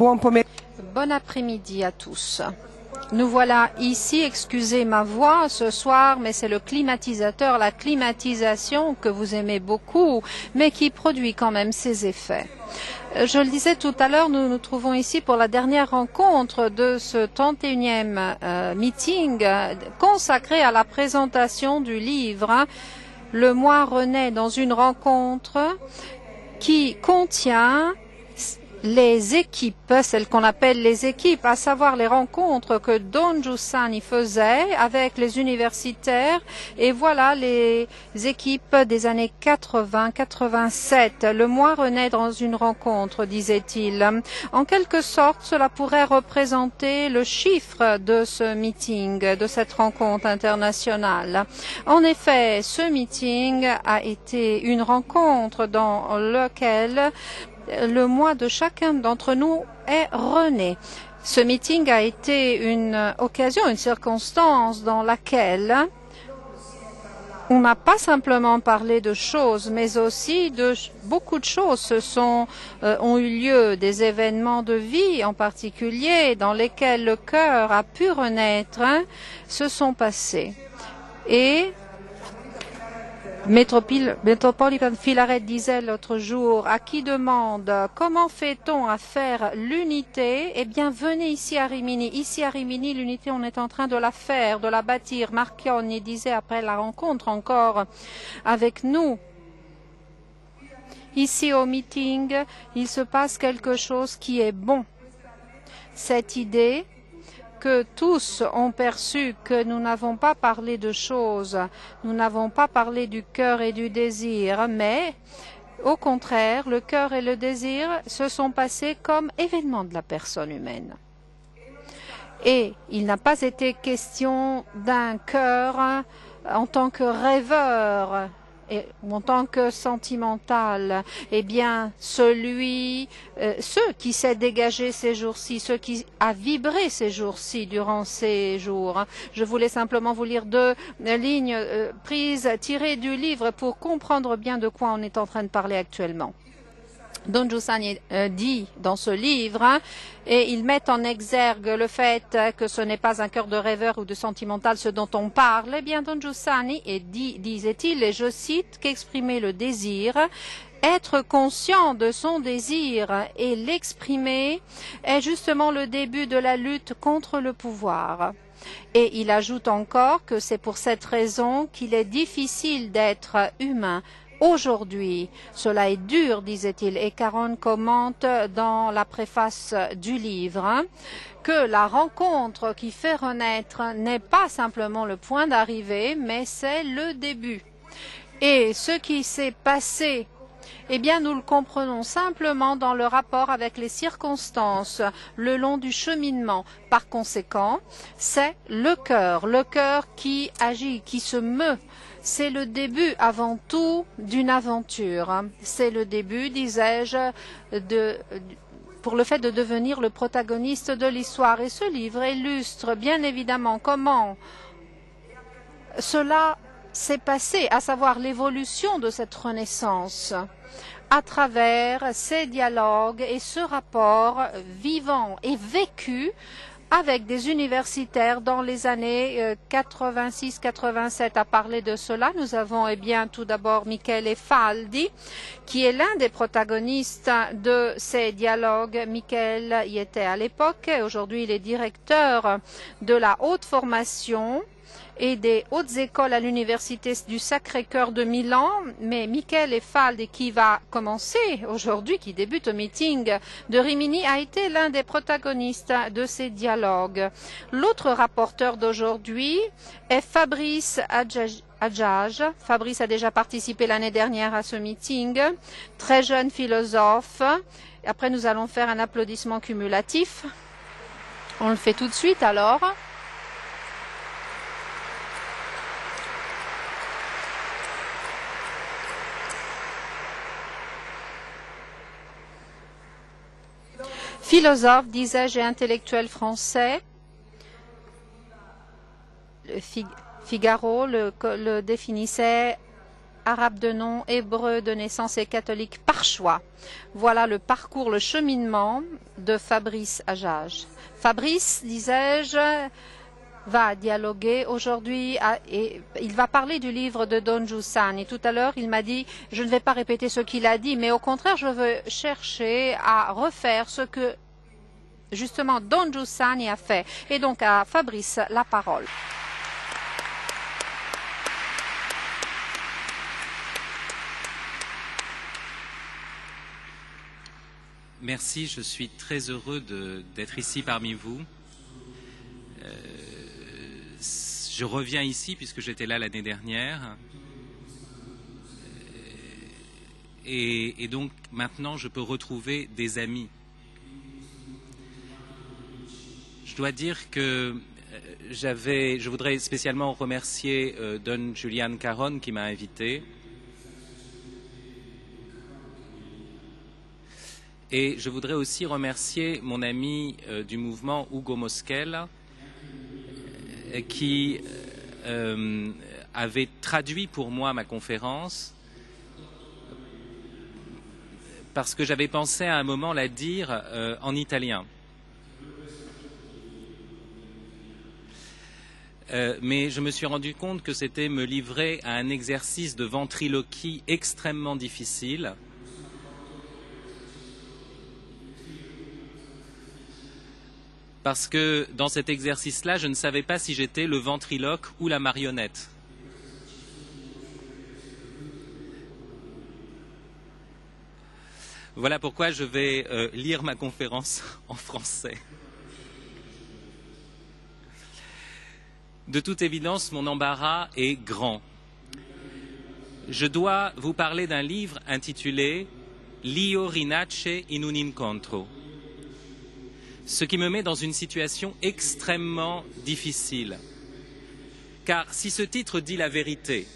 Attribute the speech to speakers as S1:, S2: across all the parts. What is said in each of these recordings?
S1: Bon après-midi à tous. Nous voilà ici, excusez ma voix ce soir, mais c'est le climatisateur, la climatisation que vous aimez beaucoup, mais qui produit quand même ses effets. Je le disais tout à l'heure, nous nous trouvons ici pour la dernière rencontre de ce 31e meeting consacré à la présentation du livre « Le mois renaît dans une rencontre » qui contient les équipes, celles qu'on appelle les équipes, à savoir les rencontres que Don Giussani faisait avec les universitaires. Et voilà les équipes des années 80-87. Le mois renaît dans une rencontre, disait-il. En quelque sorte, cela pourrait représenter le chiffre de ce meeting, de cette rencontre internationale. En effet, ce meeting a été une rencontre dans laquelle le mois de chacun d'entre nous est rené. Ce meeting a été une occasion, une circonstance dans laquelle on n'a pas simplement parlé de choses, mais aussi de beaucoup de choses ont eu lieu, des événements de vie en particulier, dans lesquels le cœur a pu renaître, se sont passés. Et Metropolitan Filaret disait l'autre jour, à qui demande comment fait-on à faire l'unité? Eh bien, venez ici à Rimini. Ici à Rimini, l'unité, on est en train de la faire, de la bâtir. Marchionni disait après la rencontre encore avec nous. Ici au meeting, il se passe quelque chose qui est bon. Cette idée que tous ont perçu que nous n'avons pas parlé de choses, nous n'avons pas parlé du cœur et du désir, mais au contraire, le cœur et le désir se sont passés comme événements de la personne humaine. Et il n'a pas été question d'un cœur en tant que rêveur, ou en tant que sentimental, eh bien, ceux qui s'est dégagé ces jours-ci, ceux qui a vibré ces jours-ci durant ces jours. Je voulais simplement vous lire deux lignes tirées du livre pour comprendre bien de quoi on est en train de parler actuellement. Don Giussani dit dans ce livre, et il met en exergue le fait que ce n'est pas un cœur de rêveur ou de sentimental ce dont on parle. Eh bien, Don Giussani disait-il, et je cite, qu'exprimer le désir, être conscient de son désir et l'exprimer est justement le début de la lutte contre le pouvoir. Et il ajoute encore que c'est pour cette raison qu'il est difficile d'être humain. Aujourd'hui, cela est dur, disait-il, et Caron commente dans la préface du livre que la rencontre qui fait renaître n'est pas simplement le point d'arrivée, mais c'est le début. Et ce qui s'est passé, eh bien, nous le comprenons simplement dans le rapport avec les circonstances le long du cheminement. Par conséquent, c'est le cœur qui agit, qui se meut. C'est le début avant tout d'une aventure. C'est le début, disais-je, pour le fait de devenir le protagoniste de l'histoire. Et ce livre illustre bien évidemment comment cela s'est passé, à savoir l'évolution de cette renaissance à travers ces dialogues et ce rapport vivant et vécu avec des universitaires dans les années 86-87. À parler de cela, nous avons tout d'abord Michele Faldi, qui est l'un des protagonistes de ces dialogues. Michele y était à l'époque, aujourd'hui il est directeur de la haute formation et des hautes écoles à l'université du Sacré-Cœur de Milan, mais Michele Faldi, qui va commencer aujourd'hui, qui débute au meeting de Rimini, a été l'un des protagonistes de ces dialogues. L'autre rapporteur d'aujourd'hui est Fabrice Adjage. Fabrice a déjà participé l'année dernière à ce meeting, très jeune philosophe. Après, nous allons faire un applaudissement cumulatif. On le fait tout de suite alors. Philosophe, disais-je, et intellectuel français. Figaro le définissait arabe de nom, hébreu de naissance et catholique par choix. Voilà le parcours, le cheminement de Fabrice Hajjaj. Fabrice, disais-je, va dialoguer aujourd'hui et il va parler du livre de Don Giussani. Tout à l'heure, il m'a dit, je ne vais pas répéter ce qu'il a dit, mais au contraire, je veux chercher à refaire ce que justement Don Giussani a fait. Et donc à Fabrice, la parole.
S2: Merci, je suis très heureux d'être ici parmi vous. Je reviens ici puisque j'étais là l'année dernière. Et donc maintenant je peux retrouver des amis. Je dois dire que je voudrais spécialement remercier Don Julian Caron qui m'a invité. Et je voudrais aussi remercier mon ami du mouvement Hugo Mosquel qui avait traduit pour moi ma conférence parce que j'avais pensé à un moment la dire en italien. Mais je me suis rendu compte que c'était me livrer à un exercice de ventriloquie extrêmement difficile. Parce que dans cet exercice-là, je ne savais pas si j'étais le ventriloque ou la marionnette. Voilà pourquoi je vais lire ma conférence en français. De toute évidence, mon embarras est grand. Je dois vous parler d'un livre intitulé « L'io rinasce in un incontro ». Ce qui me met dans une situation extrêmement difficile. Car si ce titre dit la vérité,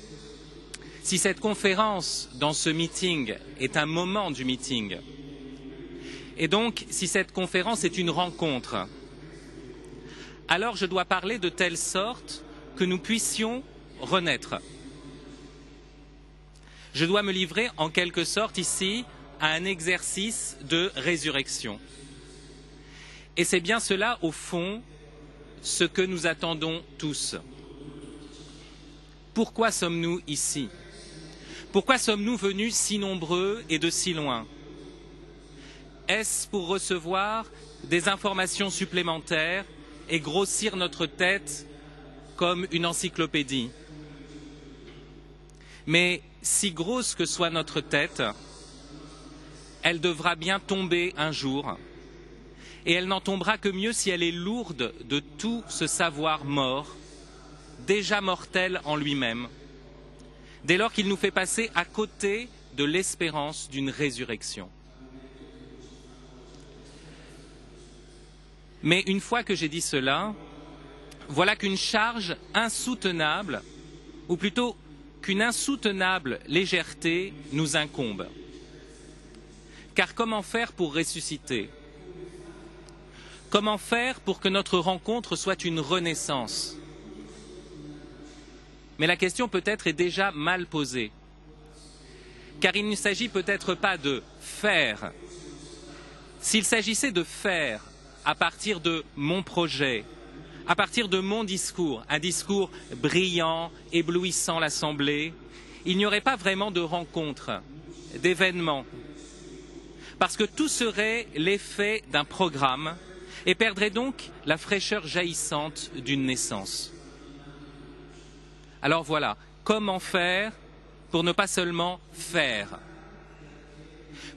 S2: si cette conférence dans ce meeting est un moment du meeting, et donc si cette conférence est une rencontre, alors je dois parler de telle sorte que nous puissions renaître. Je dois me livrer en quelque sorte ici à un exercice de résurrection. Et c'est bien cela, au fond, ce que nous attendons tous. Pourquoi sommes-nous ici? Pourquoi sommes-nous venus si nombreux et de si loin? Est-ce pour recevoir des informations supplémentaires et grossir notre tête comme une encyclopédie? Mais si grosse que soit notre tête, elle devra bien tomber un jour. Et elle n'en tombera que mieux si elle est lourde de tout ce savoir mort, déjà mortel en lui-même, dès lors qu'il nous fait passer à côté de l'espérance d'une résurrection. Mais une fois que j'ai dit cela, voilà qu'une charge insoutenable, ou plutôt qu'une insoutenable légèreté nous incombe. Car comment faire pour ressusciter ? Comment faire pour que notre rencontre soit une renaissance? Mais la question peut-être est déjà mal posée. Car il ne s'agit peut-être pas de faire. S'il s'agissait de faire à partir de mon projet, à partir de mon discours, un discours brillant, éblouissant l'Assemblée, il n'y aurait pas vraiment de rencontre, d'événement. Parce que tout serait l'effet d'un programme et perdrait donc la fraîcheur jaillissante d'une naissance. Alors voilà, comment faire pour ne pas seulement faire?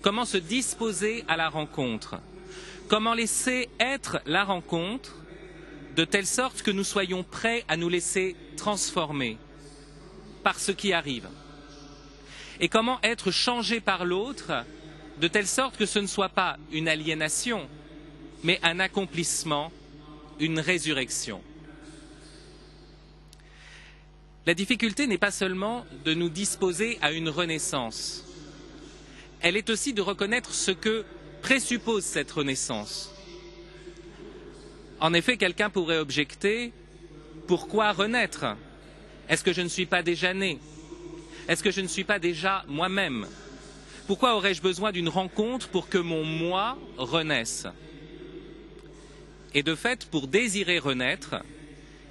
S2: Comment se disposer à la rencontre? Comment laisser être la rencontre de telle sorte que nous soyons prêts à nous laisser transformer par ce qui arrive? Et comment être changé par l'autre de telle sorte que ce ne soit pas une aliénation, mais un accomplissement, une résurrection. La difficulté n'est pas seulement de nous disposer à une renaissance, elle est aussi de reconnaître ce que présuppose cette renaissance. En effet, quelqu'un pourrait objecter « Pourquoi renaître? Est-ce que je ne suis pas déjà né? Est-ce que je ne suis pas déjà moi-même? Pourquoi aurais-je besoin d'une rencontre pour que mon moi renaisse? Et de fait, pour désirer renaître,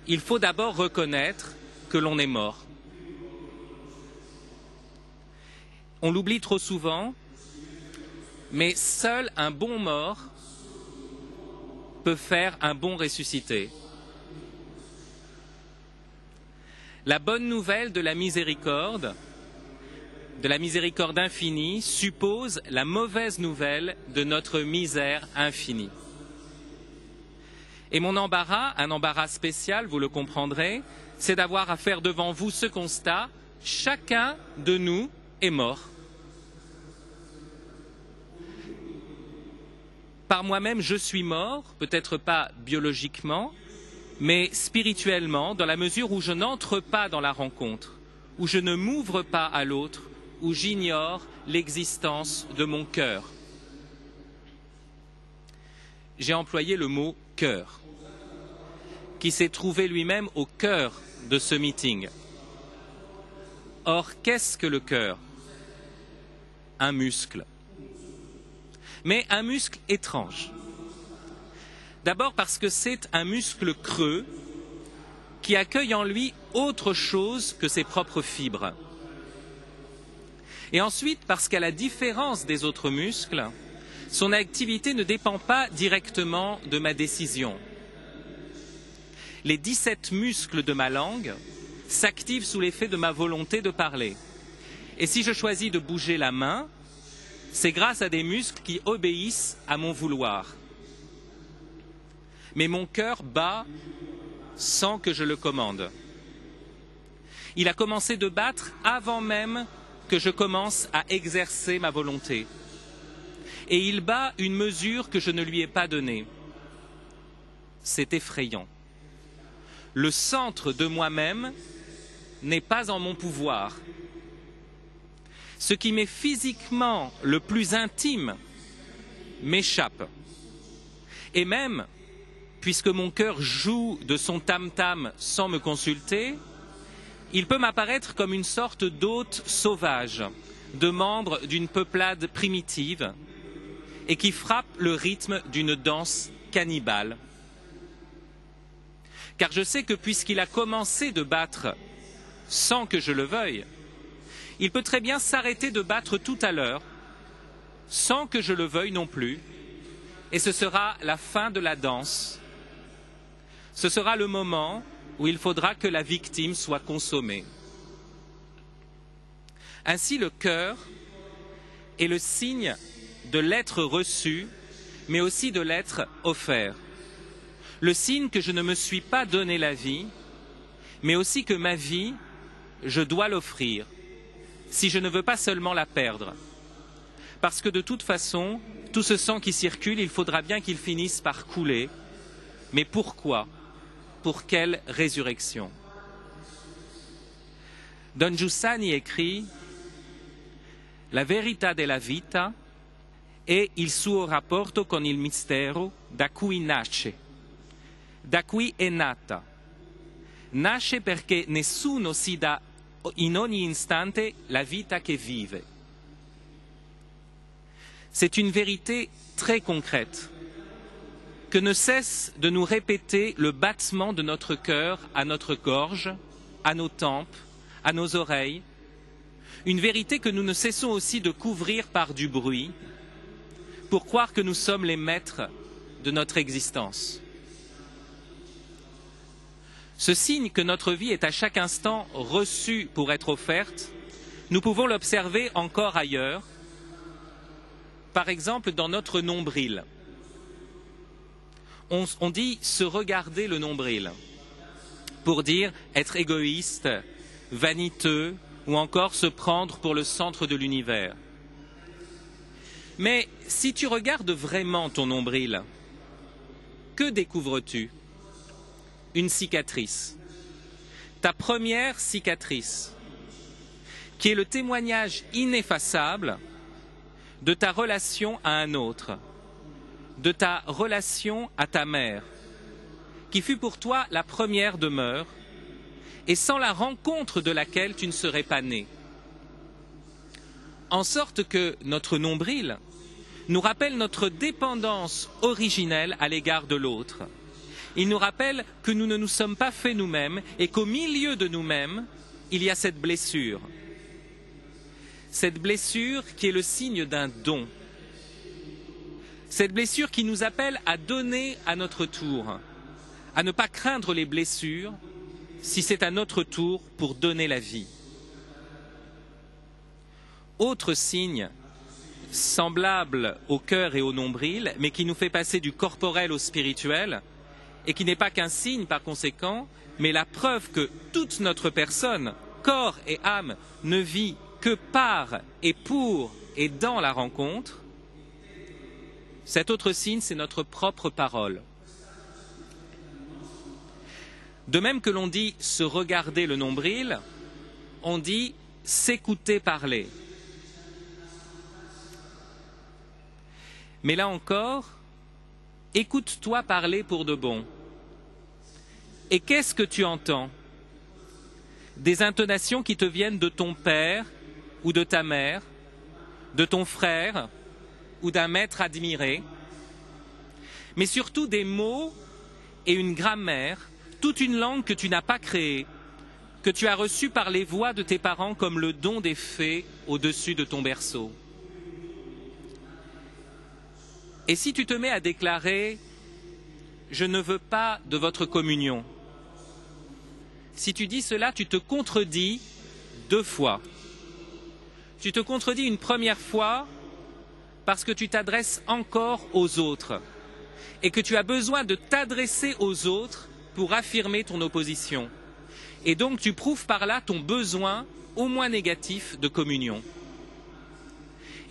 S2: il faut d'abord reconnaître que l'on est mort. On l'oublie trop souvent, mais seul un bon mort peut faire un bon ressuscité. La bonne nouvelle de la miséricorde infinie, suppose la mauvaise nouvelle de notre misère infinie. Et mon embarras, un embarras spécial, vous le comprendrez, c'est d'avoir à faire devant vous ce constat: chacun de nous est mort. Par moi-même, je suis mort, peut-être pas biologiquement, mais spirituellement, dans la mesure où je n'entre pas dans la rencontre, où je ne m'ouvre pas à l'autre, où j'ignore l'existence de mon cœur. J'ai employé le mot « cœur », qui s'est trouvé lui-même au cœur de ce meeting. Or, qu'est-ce que le cœur? Un muscle. Mais un muscle étrange. D'abord parce que c'est un muscle creux qui accueille en lui autre chose que ses propres fibres. Et ensuite parce qu'à la différence des autres muscles, son activité ne dépend pas directement de ma décision. Les 17 muscles de ma langue s'activent sous l'effet de ma volonté de parler. Et si je choisis de bouger la main, c'est grâce à des muscles qui obéissent à mon vouloir. Mais mon cœur bat sans que je le commande. Il a commencé de battre avant même que je commence à exercer ma volonté. Et il bat une mesure que je ne lui ai pas donnée. C'est effrayant. Le centre de moi-même n'est pas en mon pouvoir. Ce qui m'est physiquement le plus intime m'échappe. Et même, puisque mon cœur joue de son tam-tam sans me consulter, il peut m'apparaître comme une sorte d'hôte sauvage, de membre d'une peuplade primitive, et qui frappe le rythme d'une danse cannibale. Car je sais que puisqu'il a commencé de battre sans que je le veuille, il peut très bien s'arrêter de battre tout à l'heure, sans que je le veuille non plus, et ce sera la fin de la danse. Ce sera le moment où il faudra que la victime soit consommée. Ainsi, le cœur est le signe de l'être reçu, mais aussi de l'être offert. Le signe que je ne me suis pas donné la vie, mais aussi que ma vie, je dois l'offrir, si je ne veux pas seulement la perdre. Parce que de toute façon, tout ce sang qui circule, il faudra bien qu'il finisse par couler. Mais pourquoi? Pour quelle résurrection? Don Giussani écrit: La verità della vita è il suo rapporto con il mistero da cui nasce, da cui è nata. Nasce perché nessuno si dà in ogni istante la vita che vive. C'est une vérité très concrète que ne cesse de nous répéter le battement de notre cœur à notre gorge, à nos tempes, à nos oreilles, une vérité que nous ne cessons aussi de couvrir par du bruit pour croire que nous sommes les maîtres de notre existence. Ce signe que notre vie est à chaque instant reçue pour être offerte, nous pouvons l'observer encore ailleurs, par exemple dans notre nombril. On dit se regarder le nombril pour dire être égoïste, vaniteux ou encore se prendre pour le centre de l'univers. Mais si tu regardes vraiment ton nombril, que découvres-tu? Une cicatrice. Ta première cicatrice, qui est le témoignage ineffaçable de ta relation à un autre, de ta relation à ta mère, qui fut pour toi la première demeure, et sans la rencontre de laquelle tu ne serais pas né. en sorte que notre nombril nous rappelle notre dépendance originelle à l'égard de l'autre. Il nous rappelle que nous ne nous sommes pas faits nous-mêmes et qu'au milieu de nous-mêmes, il y a cette blessure. Cette blessure qui est le signe d'un don. Cette blessure qui nous appelle à donner à notre tour, à ne pas craindre les blessures si c'est à notre tour pour donner la vie. Autre signe semblable au cœur et au nombril, mais qui nous fait passer du corporel au spirituel, et qui n'est pas qu'un signe par conséquent, mais la preuve que toute notre personne, corps et âme, ne vit que par et pour et dans la rencontre. Cet autre signe, c'est notre propre parole. De même que l'on dit se regarder le nombril, on dit s'écouter parler. Mais là encore, écoute-toi parler pour de bon. Et qu'est-ce que tu entends? Des intonations qui te viennent de ton père ou de ta mère, de ton frère ou d'un maître admiré, mais surtout des mots et une grammaire, toute une langue que tu n'as pas créée, que tu as reçue par les voix de tes parents comme le don des fées au-dessus de ton berceau. Et si tu te mets à déclarer « Je ne veux pas de votre communion », si tu dis cela, tu te contredis 2 fois. Tu te contredis une première fois parce que tu t'adresses encore aux autres et que tu as besoin de t'adresser aux autres pour affirmer ton opposition. Et donc tu prouves par là ton besoin, au moins négatif, de communion.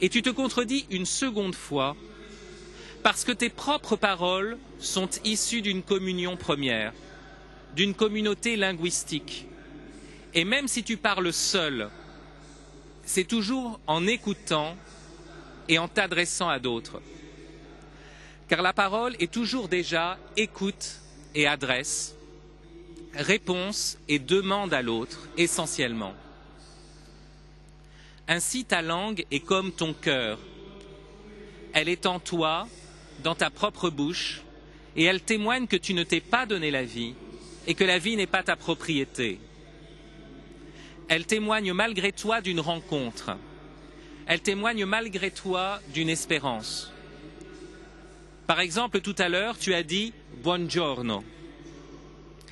S2: Et tu te contredis une seconde fois parce que tes propres paroles sont issues d'une communion première, d'une communauté linguistique. Et même si tu parles seul, c'est toujours en écoutant et en t'adressant à d'autres. Car la parole est toujours déjà écoute et adresse, réponse et demande à l'autre, essentiellement. Ainsi, ta langue est comme ton cœur. Elle est en toi, dans ta propre bouche, et elle témoigne que tu ne t'es pas donné la vie et que la vie n'est pas ta propriété. Elle témoigne malgré toi d'une rencontre. Elle témoigne malgré toi d'une espérance. Par exemple, tout à l'heure, tu as dit « buongiorno ».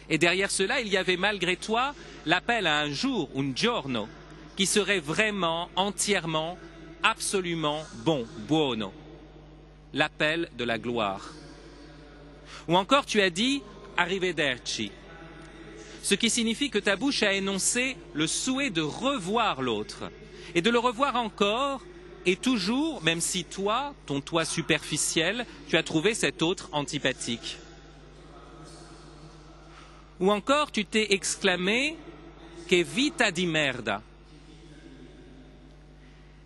S2: Et derrière cela, il y avait malgré toi l'appel à un jour, un giorno, qui serait vraiment, entièrement, absolument bon, buono. L'appel de la gloire. Ou encore tu as dit « arrivederci », ce qui signifie que ta bouche a énoncé le souhait de revoir l'autre, et de le revoir encore, et toujours, même si toi, ton toi superficiel, tu as trouvé cet autre antipathique. Ou encore tu t'es exclamé « che vita di merda ».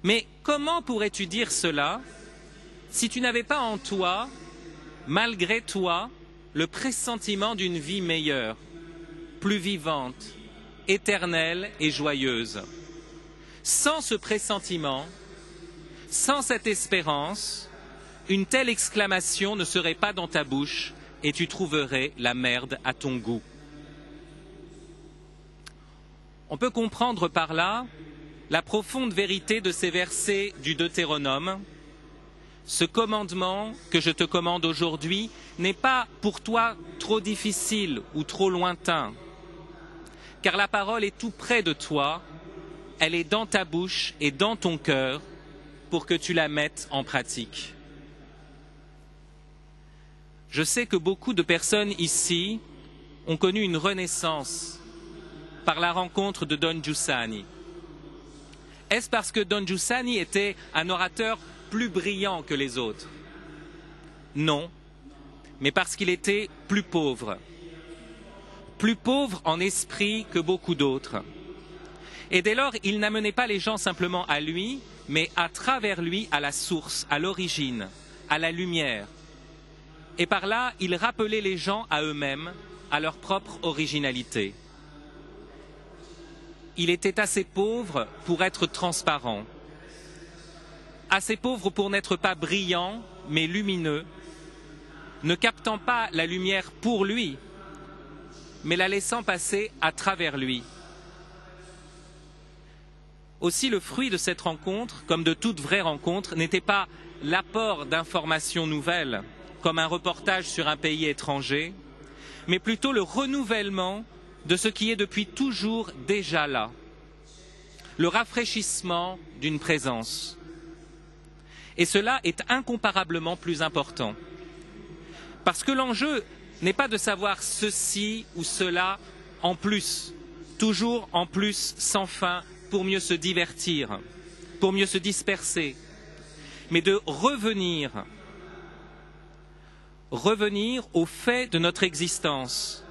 S2: Mais comment pourrais-tu dire cela si tu n'avais pas en toi, malgré toi, le pressentiment d'une vie meilleure, plus vivante, éternelle et joyeuse? Sans ce pressentiment, sans cette espérance, une telle exclamation ne serait pas dans ta bouche et tu trouverais la merde à ton goût. On peut comprendre par là la profonde vérité de ces versets du Deutéronome. Ce commandement que je te commande aujourd'hui n'est pas pour toi trop difficile ou trop lointain, car la parole est tout près de toi, elle est dans ta bouche et dans ton cœur pour que tu la mettes en pratique. Je sais que beaucoup de personnes ici ont connu une renaissance par la rencontre de Don Giussani. Est-ce parce que Don Giussani était un orateur plus brillant que les autres? Non, mais parce qu'il était plus pauvre en esprit que beaucoup d'autres. Et dès lors, il n'amenait pas les gens simplement à lui, mais à travers lui à la source, à l'origine, à la lumière. Et par là, il rappelait les gens à eux-mêmes, à leur propre originalité. Il était assez pauvre pour être transparent. assez pauvre pour n'être pas brillant, mais lumineux, ne captant pas la lumière pour lui, mais la laissant passer à travers lui. Aussi, le fruit de cette rencontre, comme de toute vraie rencontre, n'était pas l'apport d'informations nouvelles, comme un reportage sur un pays étranger, mais plutôt le renouvellement de ce qui est depuis toujours déjà là, le rafraîchissement d'une présence. Et cela est incomparablement plus important. Parce que l'enjeu n'est pas de savoir ceci ou cela en plus, toujours en plus, sans fin, pour mieux se divertir, pour mieux se disperser, mais de revenir au fait de notre existence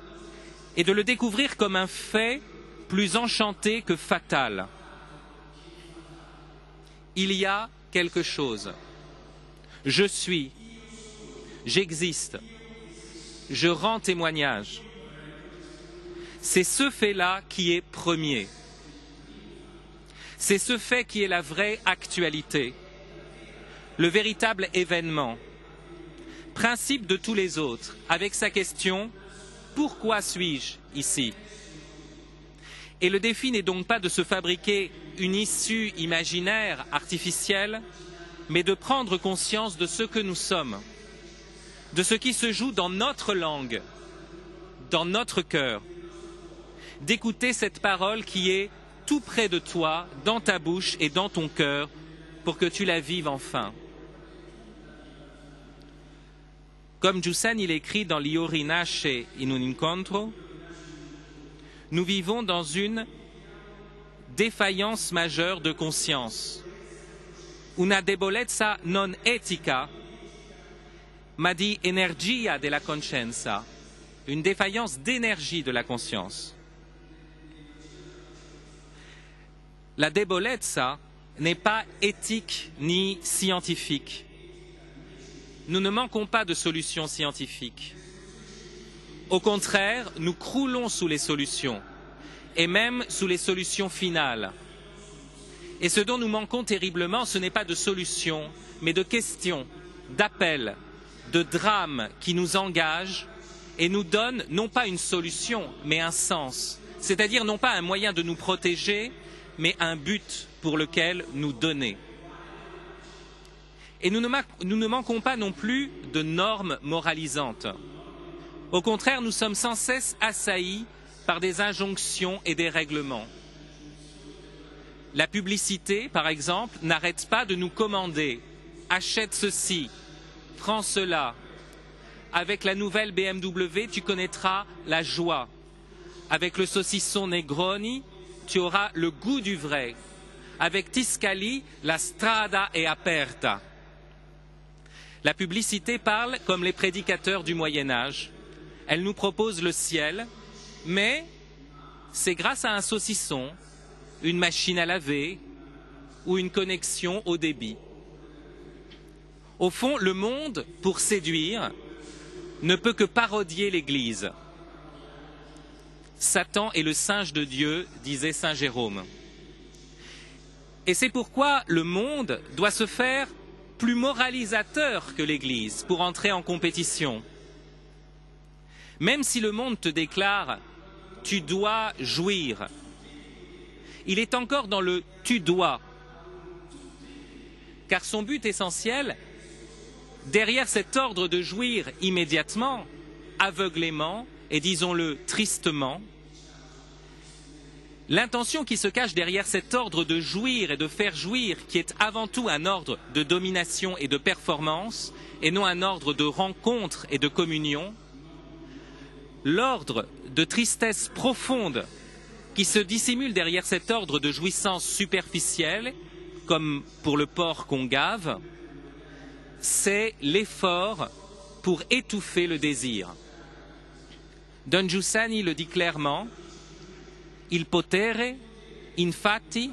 S2: et de le découvrir comme un fait plus enchanté que fatal. Il y a quelque chose. Je suis, j'existe, je rends témoignage. C'est ce fait-là qui est premier. C'est ce fait qui est la vraie actualité, le véritable événement, principe de tous les autres, avec sa question « Pourquoi suis-je ici ?» Et le défi n'est donc pas de se fabriquer une issue imaginaire, artificielle, mais de prendre conscience de ce que nous sommes, de ce qui se joue dans notre langue, dans notre cœur, d'écouter cette parole qui est tout près de toi, dans ta bouche et dans ton cœur, pour que tu la vives enfin. Comme Giussani l'écrit dans L'Io rinasce in un incontro, nous vivons dans une défaillance majeure de conscience, una debolezza non etica, ma di energia della coscienza, une défaillance d'énergie de la conscience. La debolezza n'est pas éthique ni scientifique. Nous ne manquons pas de solutions scientifiques. Au contraire, nous croulons sous les solutions, et même sous les solutions finales. Et ce dont nous manquons terriblement, ce n'est pas de solutions, mais de questions, d'appels, de drames qui nous engagent et nous donnent non pas une solution, mais un sens. C'est-à-dire non pas un moyen de nous protéger, mais un but pour lequel nous donner. Et nous ne manquons pas non plus de normes moralisantes. Au contraire, nous sommes sans cesse assaillis par des injonctions et des règlements. La publicité, par exemple, n'arrête pas de nous commander « achète ceci, prends cela ». Avec la nouvelle BMW, tu connaîtras la joie. Avec le saucisson Negroni, tu auras le goût du vrai. Avec Tiscali, la strada è aperta. La publicité parle comme les prédicateurs du Moyen-Âge. Elle nous propose le ciel, mais c'est grâce à un saucisson, une machine à laver ou une connexion au débit. Au fond, le monde, pour séduire, ne peut que parodier l'Église. Satan est le singe de Dieu, disait saint Jérôme. Et c'est pourquoi le monde doit se faire plus moralisateur que l'Église pour entrer en compétition. Même si le monde te déclare « tu dois jouir », il est encore dans le « tu dois », car son but essentiel, derrière cet ordre de jouir immédiatement, aveuglément et disons-le tristement, l'intention qui se cache derrière cet ordre de jouir et de faire jouir, qui est avant tout un ordre de domination et de performance, et non un ordre de rencontre et de communion, l'ordre de tristesse profonde qui se dissimule derrière cet ordre de jouissance superficielle, comme pour le porc qu'on gave, c'est l'effort pour étouffer le désir. Don Giussani le dit clairement, il potere, infatti,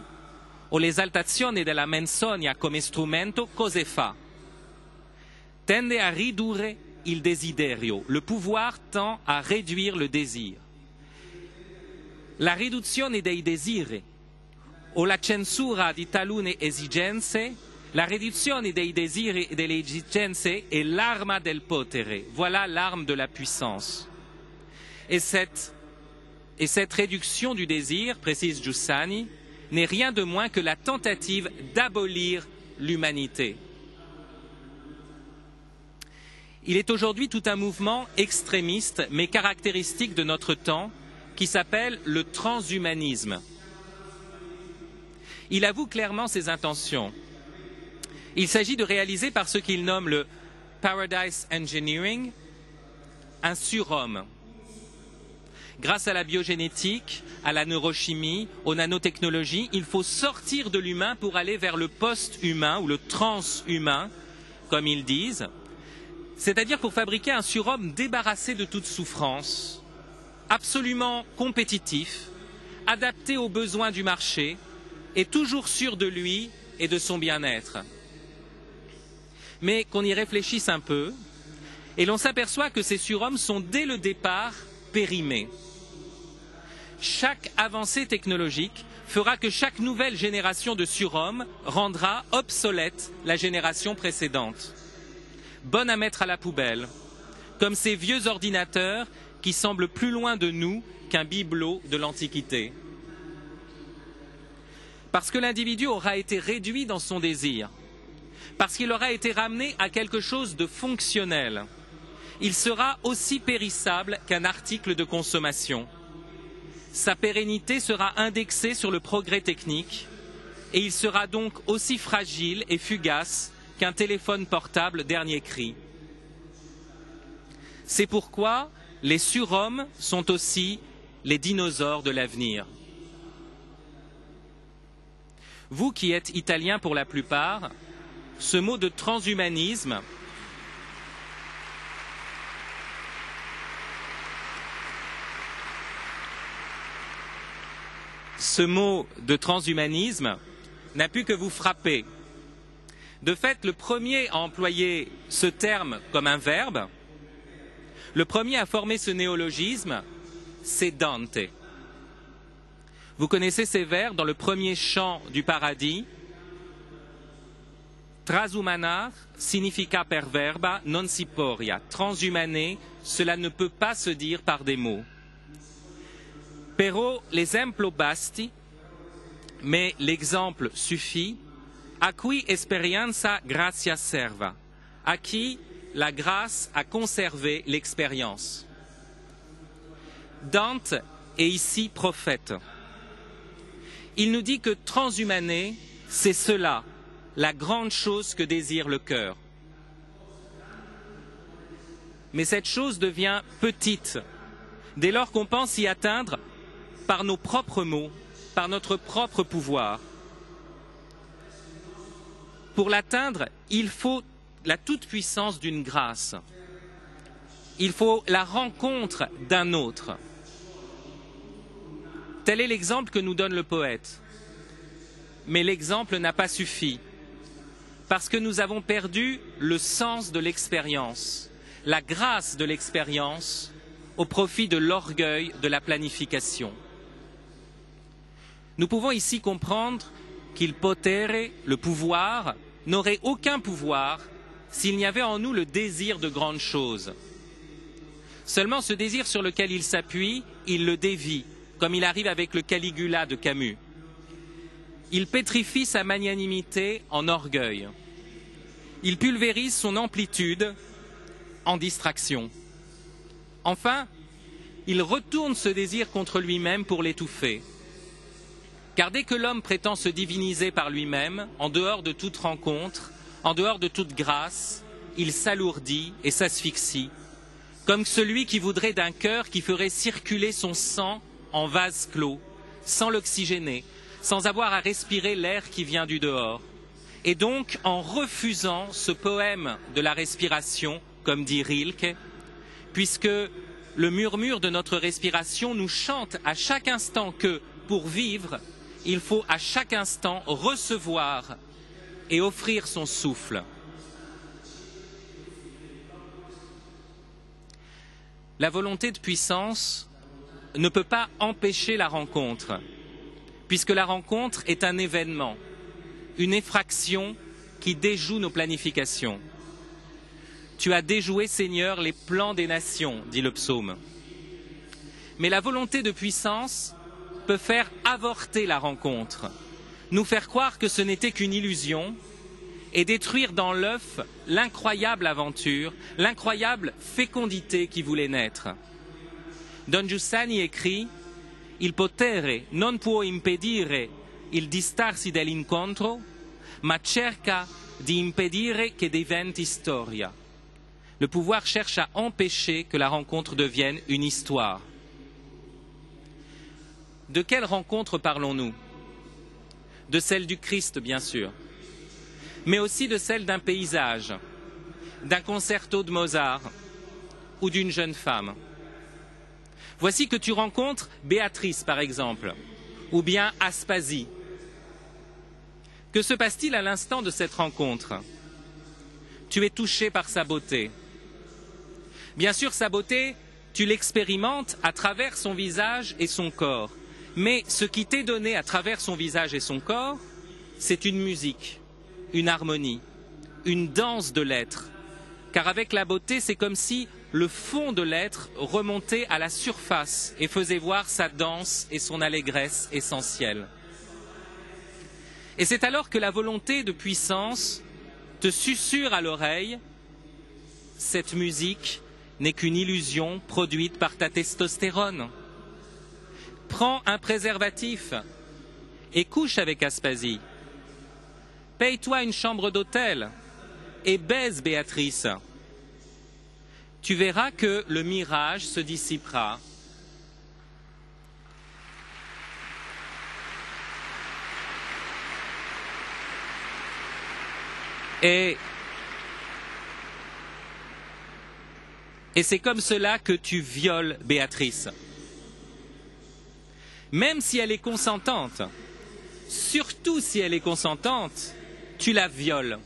S2: o l'esaltazione della menzogna come strumento, cosa fa? Tende a ridurre il desiderio. Le pouvoir tend à réduire le désir. La riduzione dei desiri o la censura di talune esigenze La riduzione dei desideri e delle esigenze è l'arma del potere. Voilà l'arme de la puissance. Et cette réduction du désir, précise Giussani, n'est rien de moins que la tentative d'abolir l'humanité. Il est aujourd'hui tout un mouvement extrémiste, mais caractéristique de notre temps, qui s'appelle le transhumanisme. Il avoue clairement ses intentions. Il s'agit de réaliser par ce qu'il nomme le Paradise Engineering un surhomme. Grâce à la biogénétique, à la neurochimie, aux nanotechnologies, il faut sortir de l'humain pour aller vers le post-humain ou le transhumain, comme ils disent, c'est-à-dire pour fabriquer un surhomme débarrassé de toute souffrance, absolument compétitif, adapté aux besoins du marché et toujours sûr de lui et de son bien-être. Mais qu'on y réfléchisse un peu, et l'on s'aperçoit que ces surhommes sont dès le départ périmés. Chaque avancée technologique fera que chaque nouvelle génération de surhommes rendra obsolète la génération précédente. Bonne à mettre à la poubelle, comme ces vieux ordinateurs qui semblent plus loin de nous qu'un bibelot de l'Antiquité. Parce que l'individu aura été réduit dans son désir, parce qu'il aura été ramené à quelque chose de fonctionnel, il sera aussi périssable qu'un article de consommation. Sa pérennité sera indexée sur le progrès technique et il sera donc aussi fragile et fugace qu'un téléphone portable dernier cri. C'est pourquoi les surhommes sont aussi les dinosaures de l'avenir. Vous qui êtes italiens pour la plupart, ce mot de transhumanisme n'a pu que vous frapper. De fait, le premier à employer ce terme comme un verbe, le premier à former ce néologisme, c'est Dante. Vous connaissez ces vers dans le premier chant du paradis. Transhumanar significa per verba non si poria. Transhumaner, cela ne peut pas se dire par des mots. Però l'esempio basti, mais l'exemple suffit. A qui esperienza gratia serva. À qui la grâce a conservé l'expérience. Dante est ici prophète. Il nous dit que transhumaner, c'est cela, la grande chose que désire le cœur. Mais cette chose devient petite dès lors qu'on pense y atteindre par nos propres mots, par notre propre pouvoir. Pour l'atteindre, il faut la toute-puissance d'une grâce. Il faut la rencontre d'un autre. Tel est l'exemple que nous donne le poète. Mais l'exemple n'a pas suffi, parce que nous avons perdu le sens de l'expérience, la grâce de l'expérience, au profit de l'orgueil de la planification. Nous pouvons ici comprendre qu'il potere, le pouvoir, n'aurait aucun pouvoir s'il n'y avait en nous le désir de grandes choses. Seulement ce désir sur lequel il s'appuie, il le dévie, comme il arrive avec le Caligula de Camus. Il pétrifie sa magnanimité en orgueil. Il pulvérise son amplitude en distraction. Enfin, il retourne ce désir contre lui-même pour l'étouffer. Car dès que l'homme prétend se diviniser par lui-même, en dehors de toute rencontre, en dehors de toute grâce, il s'alourdit et s'asphyxie, comme celui qui voudrait d'un cœur qui ferait circuler son sang en vase clos, sans l'oxygéner, sans avoir à respirer l'air qui vient du dehors. Et donc, en refusant ce poème de la respiration, comme dit Rilke, puisque le murmure de notre respiration nous chante à chaque instant que, pour vivre, il faut à chaque instant recevoir et offrir son souffle. La volonté de puissance ne peut pas empêcher la rencontre, puisque la rencontre est un événement, une effraction qui déjoue nos planifications. Tu as déjoué, Seigneur, les plans des nations, dit le psaume. Mais la volonté de puissance peut faire avorter la rencontre, nous faire croire que ce n'était qu'une illusion et détruire dans l'œuf l'incroyable aventure, l'incroyable fécondité qui voulait naître. Don Giussani écrit « Il potere non può impedire il distarsi dell'incontro, ma cerca di impedire che diventi storia ». Le pouvoir cherche à empêcher que la rencontre devienne une histoire. De quelle rencontre parlons-nous? De celle du Christ, bien sûr, mais aussi de celle d'un paysage, d'un concerto de Mozart ou d'une jeune femme. Voici que tu rencontres Béatrice, par exemple, ou bien Aspasie. Que se passe-t-il à l'instant de cette rencontre? Tu es touché par sa beauté. Bien sûr, sa beauté, tu l'expérimentes à travers son visage et son corps. Mais ce qui t'est donné à travers son visage et son corps, c'est une musique, une harmonie, une danse de l'être. Car avec la beauté, c'est comme si le fond de l'être remontait à la surface et faisait voir sa danse et son allégresse essentielle. Et c'est alors que la volonté de puissance te susurre à l'oreille « Cette musique n'est qu'une illusion produite par ta testostérone. Prends un préservatif et couche avec Aspasie. Paye-toi une chambre d'hôtel et baise Béatrice. Tu verras que le mirage se dissipera. Et c'est comme cela que tu violes Béatrice. Même si elle est consentante, surtout si elle est consentante, tu la violes.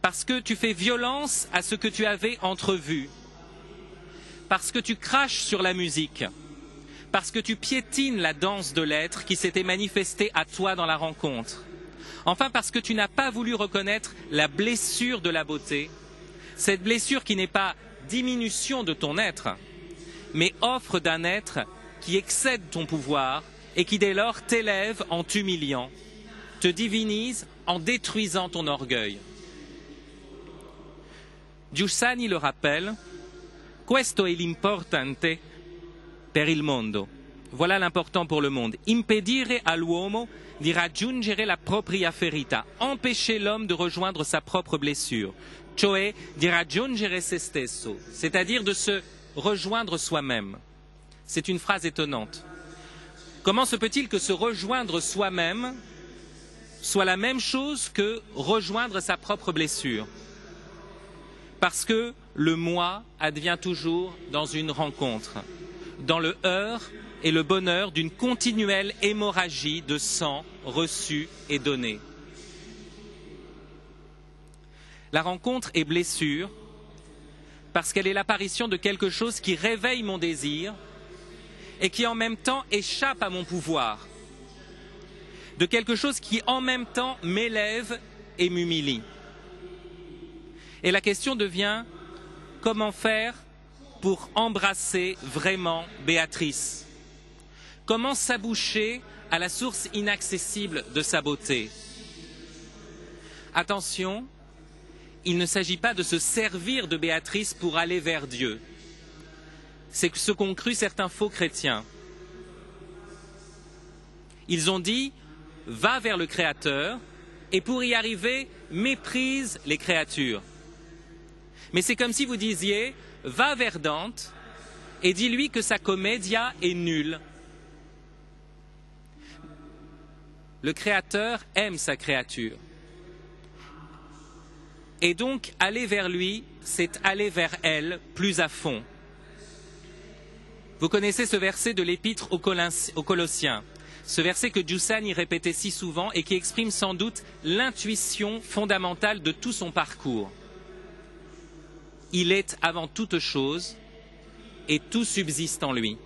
S2: Parce que tu fais violence à ce que tu avais entrevu. Parce que tu craches sur la musique. Parce que tu piétines la danse de l'être qui s'était manifestée à toi dans la rencontre. Enfin, parce que tu n'as pas voulu reconnaître la blessure de la beauté, cette blessure qui n'est pas diminution de ton être, mais offre d'un être qui excède ton pouvoir et qui dès lors t'élève en t'humiliant, te divinise en détruisant ton orgueil. Giussani le rappelle, questo è l'importante per il mondo. Voilà l'important pour le monde. Impedire all'uomo di raggiungere la propria ferita, empêcher l'homme de rejoindre sa propre blessure, cioè di raggiungere se stesso, c'est-à-dire de se rejoindre soi-même. C'est une phrase étonnante. Comment se peut-il que se rejoindre soi-même soit la même chose que rejoindre sa propre blessure? Parce que le moi advient toujours dans une rencontre, dans le heurt et le bonheur d'une continuelle hémorragie de sang reçu et donné. La rencontre est blessure parce qu'elle est l'apparition de quelque chose qui réveille mon désir et qui en même temps échappe à mon pouvoir, de quelque chose qui en même temps m'élève et m'humilie. Et la question devient, comment faire pour embrasser vraiment Béatrice? Comment s'aboucher à la source inaccessible de sa beauté? Attention, il ne s'agit pas de se servir de Béatrice pour aller vers Dieu. C'est ce qu'ont cru certains faux chrétiens. Ils ont dit, va vers le Créateur, et pour y arriver, méprise les créatures. Mais c'est comme si vous disiez, va vers Dante, et dis-lui que sa commedia est nulle. Le Créateur aime sa créature. Et donc, aller vers lui, c'est aller vers elle plus à fond. Vous connaissez ce verset de l'Épître aux Colossiens, ce verset que Giussani répétait si souvent et qui exprime sans doute l'intuition fondamentale de tout son parcours. Il est avant toute chose et tout subsiste en lui.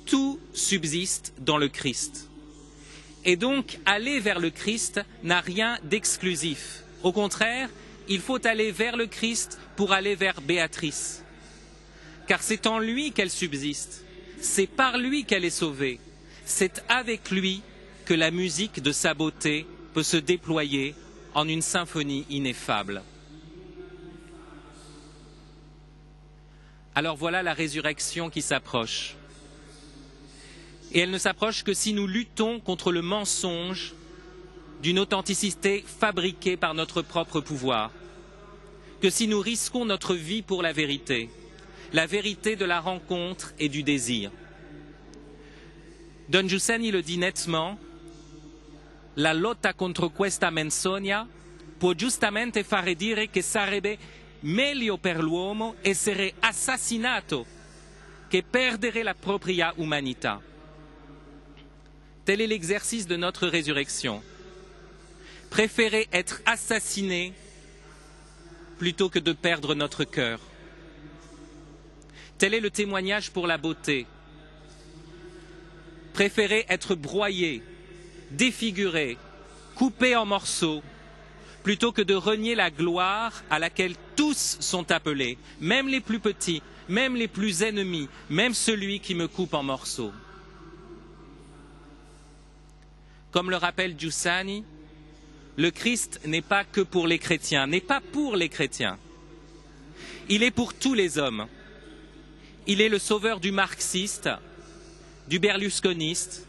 S2: Tout subsiste dans le Christ. Et donc, aller vers le Christ n'a rien d'exclusif. Au contraire, il faut aller vers le Christ pour aller vers Béatrice. Car c'est en lui qu'elle subsiste, c'est par lui qu'elle est sauvée, c'est avec lui que la musique de sa beauté peut se déployer en une symphonie ineffable. Alors voilà la résurrection qui s'approche. Et elle ne s'approche que si nous luttons contre le mensonge d'une authenticité fabriquée par notre propre pouvoir, que si nous risquons notre vie pour la vérité de la rencontre et du désir. Don Giussani le dit nettement, la lotta contro questa menzogna può giustamente fare dire che sarebbe meglio per l'uomo essere assassinato che perdere la propria umanità. Tel est l'exercice de notre résurrection. Préférer être assassiné plutôt que de perdre notre cœur. Tel est le témoignage pour la beauté. Préférer être broyé, défiguré, coupé en morceaux, plutôt que de renier la gloire à laquelle tous sont appelés, même les plus petits, même les plus ennemis, même celui qui me coupe en morceaux. Comme le rappelle Giussani, le Christ n'est pas que pour les chrétiens, n'est pas pour les chrétiens. Il est pour tous les hommes. Il est le sauveur du marxiste, du berlusconiste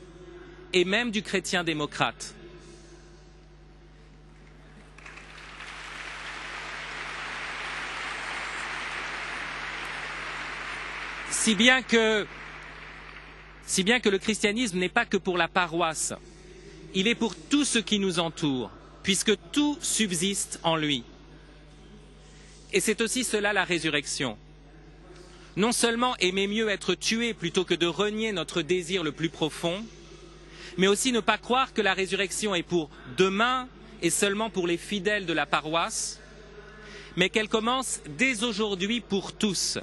S2: et même du chrétien démocrate. Si bien que le christianisme n'est pas que pour la paroisse, il est pour tout ce qui nous entoure, puisque tout subsiste en lui. Et c'est aussi cela la résurrection. Non seulement aimer mieux être tué plutôt que de renier notre désir le plus profond, mais aussi ne pas croire que la résurrection est pour demain et seulement pour les fidèles de la paroisse, mais qu'elle commence dès aujourd'hui pour tous.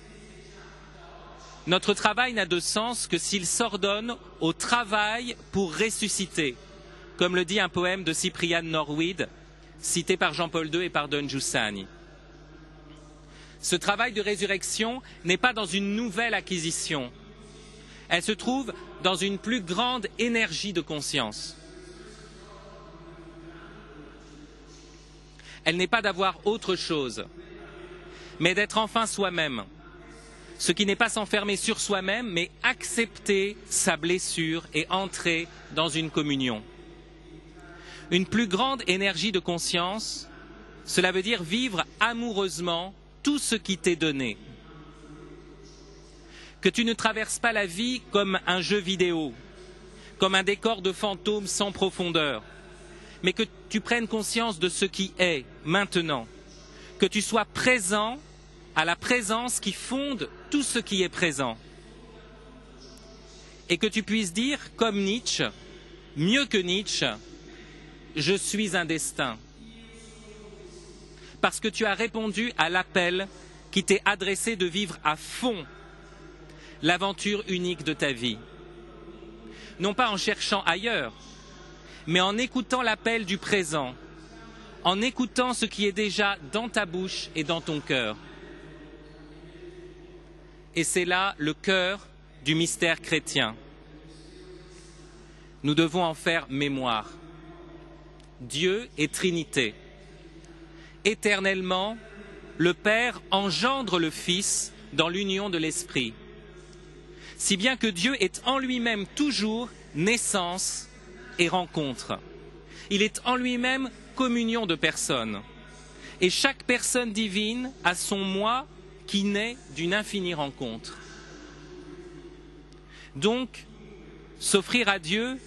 S2: Notre travail n'a de sens que s'il s'ordonne au travail pour ressusciter, comme le dit un poème de Cyprian Norwood, cité par Jean-Paul II et par Don Giussani. Ce travail de résurrection n'est pas dans une nouvelle acquisition. Elle se trouve dans une plus grande énergie de conscience. Elle n'est pas d'avoir autre chose, mais d'être enfin soi-même. Ce qui n'est pas s'enfermer sur soi-même, mais accepter sa blessure et entrer dans une communion. Une plus grande énergie de conscience, cela veut dire vivre amoureusement tout ce qui t'est donné. Que tu ne traverses pas la vie comme un jeu vidéo, comme un décor de fantômes sans profondeur, mais que tu prennes conscience de ce qui est maintenant, que tu sois présent à la présence qui fonde tout ce qui est présent. Et que tu puisses dire, comme Nietzsche, mieux que Nietzsche, je suis un destin. Parce que tu as répondu à l'appel qui t'est adressé de vivre à fond l'aventure unique de ta vie. Non pas en cherchant ailleurs, mais en écoutant l'appel du présent, en écoutant ce qui est déjà dans ta bouche et dans ton cœur. Et c'est là le cœur du mystère chrétien. Nous devons en faire mémoire. Dieu est Trinité. Éternellement, le Père engendre le Fils dans l'union de l'Esprit. Si bien que Dieu est en lui-même toujours naissance et rencontre. Il est en lui-même communion de personnes. Et chaque personne divine a son moi qui naît d'une infinie rencontre. Donc, s'offrir à Dieu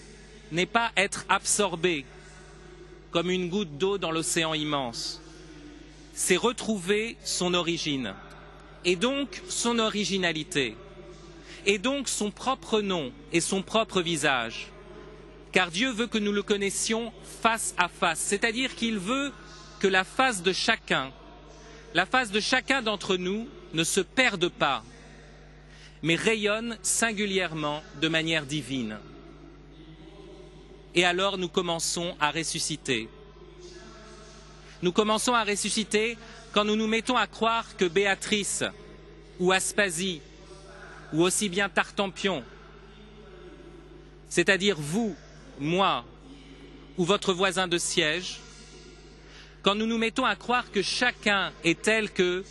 S2: n'est pas être absorbé comme une goutte d'eau dans l'océan immense. C'est retrouver son origine, et donc son originalité, et donc son propre nom et son propre visage. Car Dieu veut que nous le connaissions face à face, c'est-à-dire qu'il veut que la face de chacun d'entre nous ne se perde pas, mais rayonne singulièrement de manière divine. et alors nous commençons à ressusciter. Nous commençons à ressusciter quand nous nous mettons à croire que Béatrice ou Aspasie ou aussi bien Tartampion, c'est-à-dire vous, moi ou votre voisin de siège, quand nous nous mettons à croire que chacun est tel que,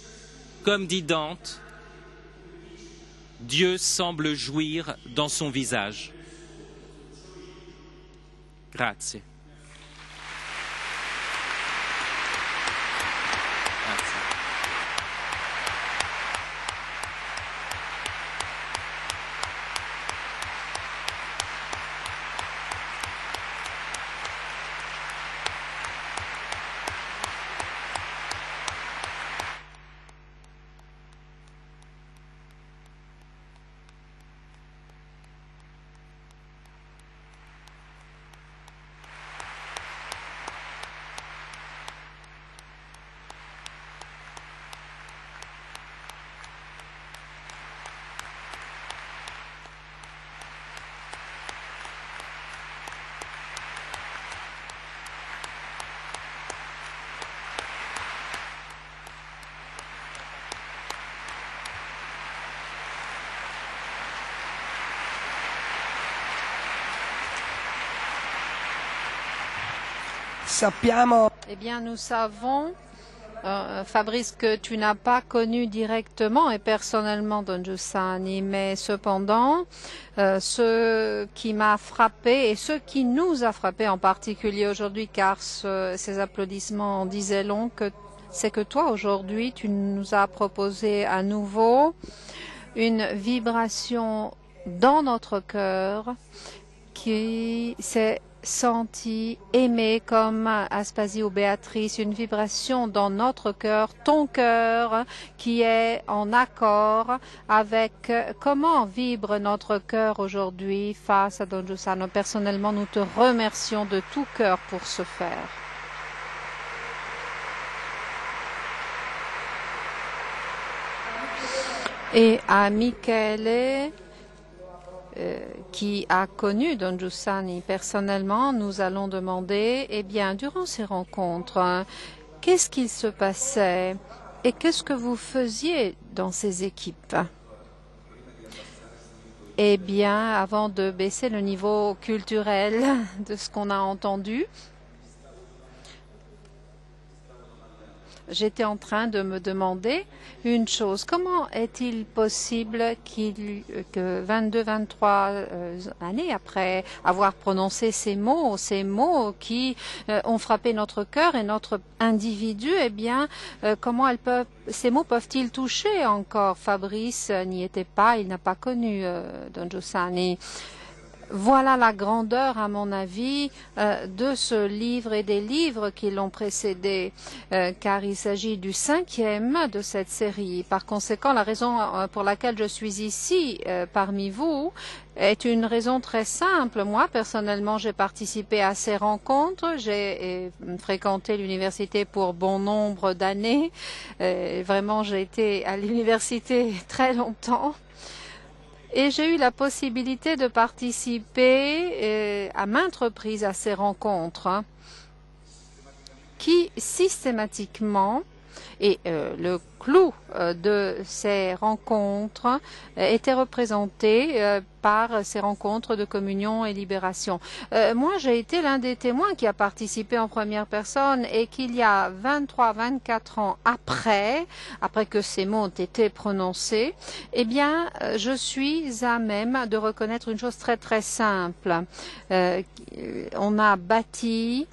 S2: comme dit Dante, Dieu semble jouir dans son visage. Grazie. Grazie.
S1: Eh bien, nous savons, Fabrice, que tu n'as pas connu directement et personnellement Don Giussani, mais cependant, ce qui m'a frappé et ce qui nous a frappé en particulier aujourd'hui, car ces applaudissements en disaient long, c'est que toi, aujourd'hui, tu nous as proposé à nouveau une vibration dans notre cœur qui s'est senti aimé comme Aspasie ou Béatrice, une vibration dans notre cœur, ton cœur qui est en accord avec comment vibre notre cœur aujourd'hui face à Don Giussani. Personnellement, nous te remercions de tout cœur pour ce faire. Et à Michele, qui a connu Don Giussani personnellement, nous allons demander, eh bien, durant ces rencontres, qu'est-ce qu'il se passait et qu'est-ce que vous faisiez dans ces équipes? Eh bien, avant de baisser le niveau culturel de ce qu'on a entendu, j'étais en train de me demander une chose. Comment est-il possible que 22-23 années après avoir prononcé ces mots qui ont frappé notre cœur et notre individu, eh bien, comment ces mots peuvent-ils toucher encore? Fabrice n'y était pas, il n'a pas connu Don Giussani. Voilà la grandeur, à mon avis, de ce livre et des livres qui l'ont précédé, car il s'agit du 5e de cette série. Par conséquent, la raison pour laquelle je suis ici parmi vous est une raison très simple. Moi, personnellement, j'ai participé à ces rencontres. J'ai fréquenté l'université pour bon nombre d'années. Vraiment, j'ai été à l'université très longtemps. Et j'ai eu la possibilité de participer à maintes reprises à ces rencontres qui systématiquement, et le clou de ces rencontres était représenté par ces rencontres de communion et libération. Moi, j'ai été l'un des témoins qui a participé en première personne et qu'il y a 23-24 ans après que ces mots ont été prononcés, eh bien, je suis à même de reconnaître une chose très très simple. On a bâti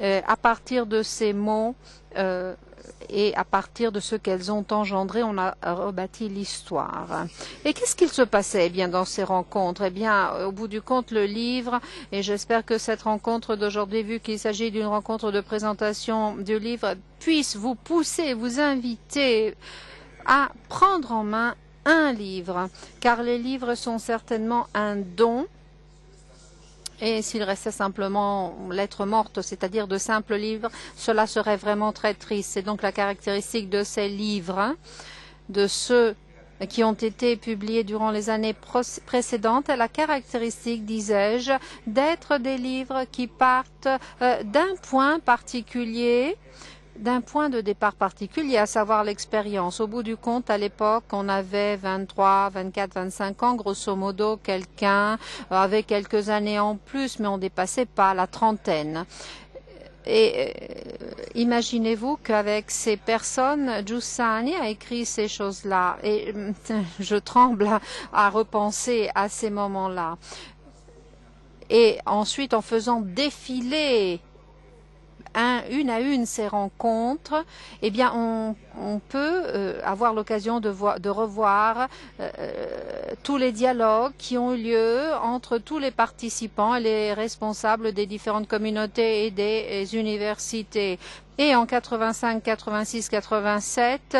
S1: à partir de ces mots et à partir de ce qu'elles ont engendré, on a rebâti l'histoire. Et qu'est-ce qu'il se passait eh bien dans ces rencontres? Eh bien, au bout du compte, le livre, et j'espère que cette rencontre d'aujourd'hui, vu qu'il s'agit d'une rencontre de présentation du livre, puisse vous pousser, vous inviter à prendre en main un livre, car les livres sont certainement un don. Et s'il restait simplement lettre morte, c'est-à-dire de simples livres, cela serait vraiment très triste. C'est donc la caractéristique de ces livres, de ceux qui ont été publiés durant les années précédentes a la caractéristique, disais-je, d'être des livres qui partent d'un point particulier, d'un point de départ particulier, à savoir l'expérience. Au bout du compte, à l'époque, on avait 23, 24, 25 ans, grosso modo, quelqu'un avait quelques années en plus, mais on ne dépassait pas la trentaine. Et imaginez-vous qu'avec ces personnes, Giussani a écrit ces choses-là. Et je tremble à repenser à ces moments-là. Et ensuite, en faisant défiler une à une ces rencontres, eh bien, on peut avoir l'occasion de revoir tous les dialogues qui ont eu lieu entre tous les participants et les responsables des différentes communautés et des universités. Et en 85, 86, 87,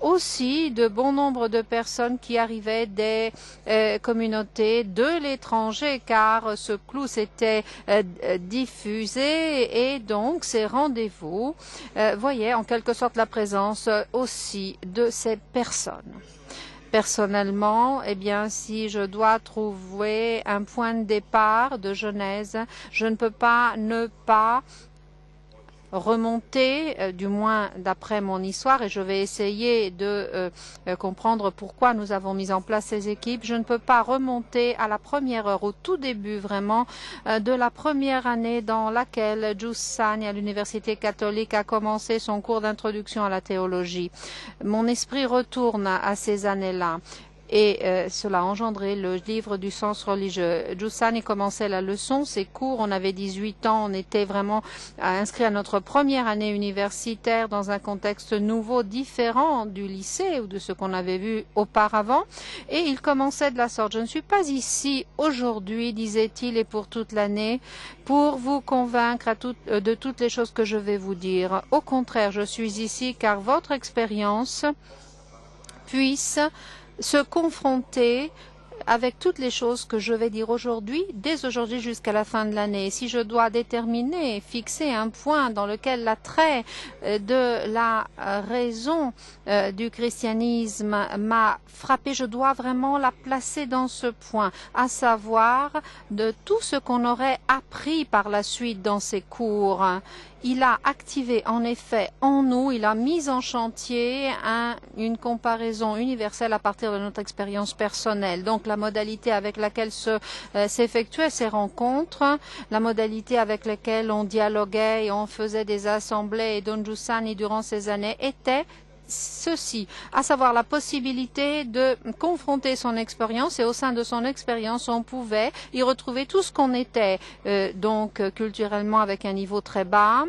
S1: aussi de bon nombre de personnes qui arrivaient des communautés de l'étranger, car ce clou s'était diffusé et donc ces rendez-vous voyaient en quelque sorte la présence aussi de ces personnes. Personnellement, eh bien, si je dois trouver un point de départ de Genèse, je ne peux pas ne pas remonter, du moins d'après mon histoire, et je vais essayer de comprendre pourquoi nous avons mis en place ces équipes. Je ne peux pas remonter à la première heure, au tout début vraiment de la première année dans laquelle Giussani à l'Université catholique a commencé son cours d'introduction à la théologie. Mon esprit retourne à ces années-là. Et cela a engendré le livre du sens religieux. Giussani commençait la leçon, ses cours, on avait 18 ans, on était vraiment inscrits à notre première année universitaire dans un contexte nouveau, différent du lycée ou de ce qu'on avait vu auparavant. Et il commençait de la sorte. Je ne suis pas ici aujourd'hui, disait-il, et pour toute l'année, pour vous convaincre de toutes les choses que je vais vous dire. Au contraire, je suis ici car votre expérience puisse se confronter avec toutes les choses que je vais dire aujourd'hui, dès aujourd'hui jusqu'à la fin de l'année. Si je dois déterminer, fixer un point dans lequel l'attrait de la raison du christianisme m'a frappé, je dois vraiment la placer dans ce point, à savoir de tout ce qu'on aurait appris par la suite dans ces cours. Il a activé en effet en nous, il a mis en chantier une comparaison universelle à partir de notre expérience personnelle. Donc la modalité avec laquelle s'effectuaient ces rencontres, la modalité avec laquelle on dialoguait et on faisait des assemblées et Don Giussani durant ces années était ceci, à savoir la possibilité de confronter son expérience et au sein de son expérience, on pouvait y retrouver tout ce qu'on était, donc culturellement avec un niveau très bas,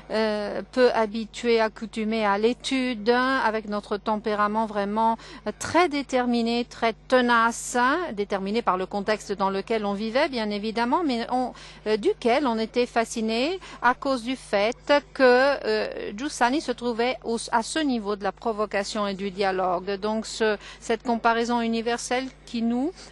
S1: peu habitué, accoutumé à l'étude, avec notre tempérament vraiment très déterminé, très tenace, déterminé par le contexte dans lequel on vivait, bien évidemment, mais duquel on était fasciné à cause du fait que Giussani se trouvait à ce niveau de la provocation et du dialogue. Donc cette comparaison universelle qui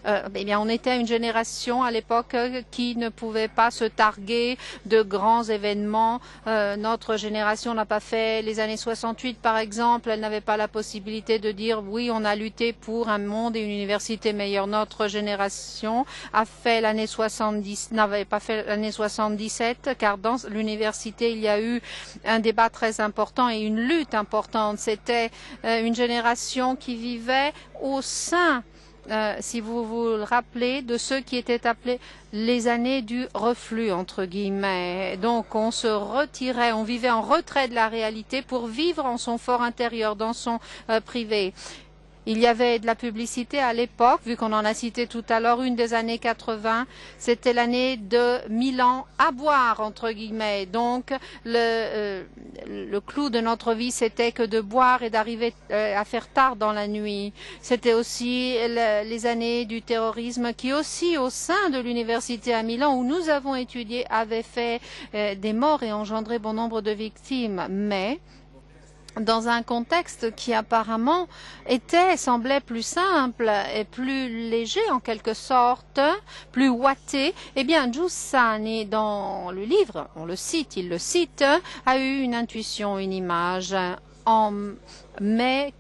S1: eh bien on était une génération à l'époque qui ne pouvait pas se targuer de grands événements. Notre génération n'a pas fait les années 68 par exemple, elle n'avait pas la possibilité de dire oui on a lutté pour un monde et une université meilleure. Notre génération a fait l'année 70, n'avait pas fait l'année 77 car dans l'université il y a eu un débat très important et une lutte importante. C'était une génération qui vivait au sein, si vous vous le rappelez, de ceux qui étaient appelés les années du reflux, entre guillemets. Donc on se retirait, on vivait en retrait de la réalité pour vivre en son fort intérieur, dans son privé. Il y avait de la publicité à l'époque, vu qu'on en a cité tout à l'heure, une des années 80, c'était l'année de 1000 ans à boire, entre guillemets. Donc, le clou de notre vie, c'était que de boire et d'arriver à faire tard dans la nuit. C'était aussi les années du terrorisme qui aussi, au sein de l'université à Milan, où nous avons étudié, avaient fait des morts et engendré bon nombre de victimes. Mais dans un contexte qui apparemment semblait plus simple et plus léger en quelque sorte, plus ouaté, eh bien Giussani dans le livre, il le cite, a eu une intuition, une image en mai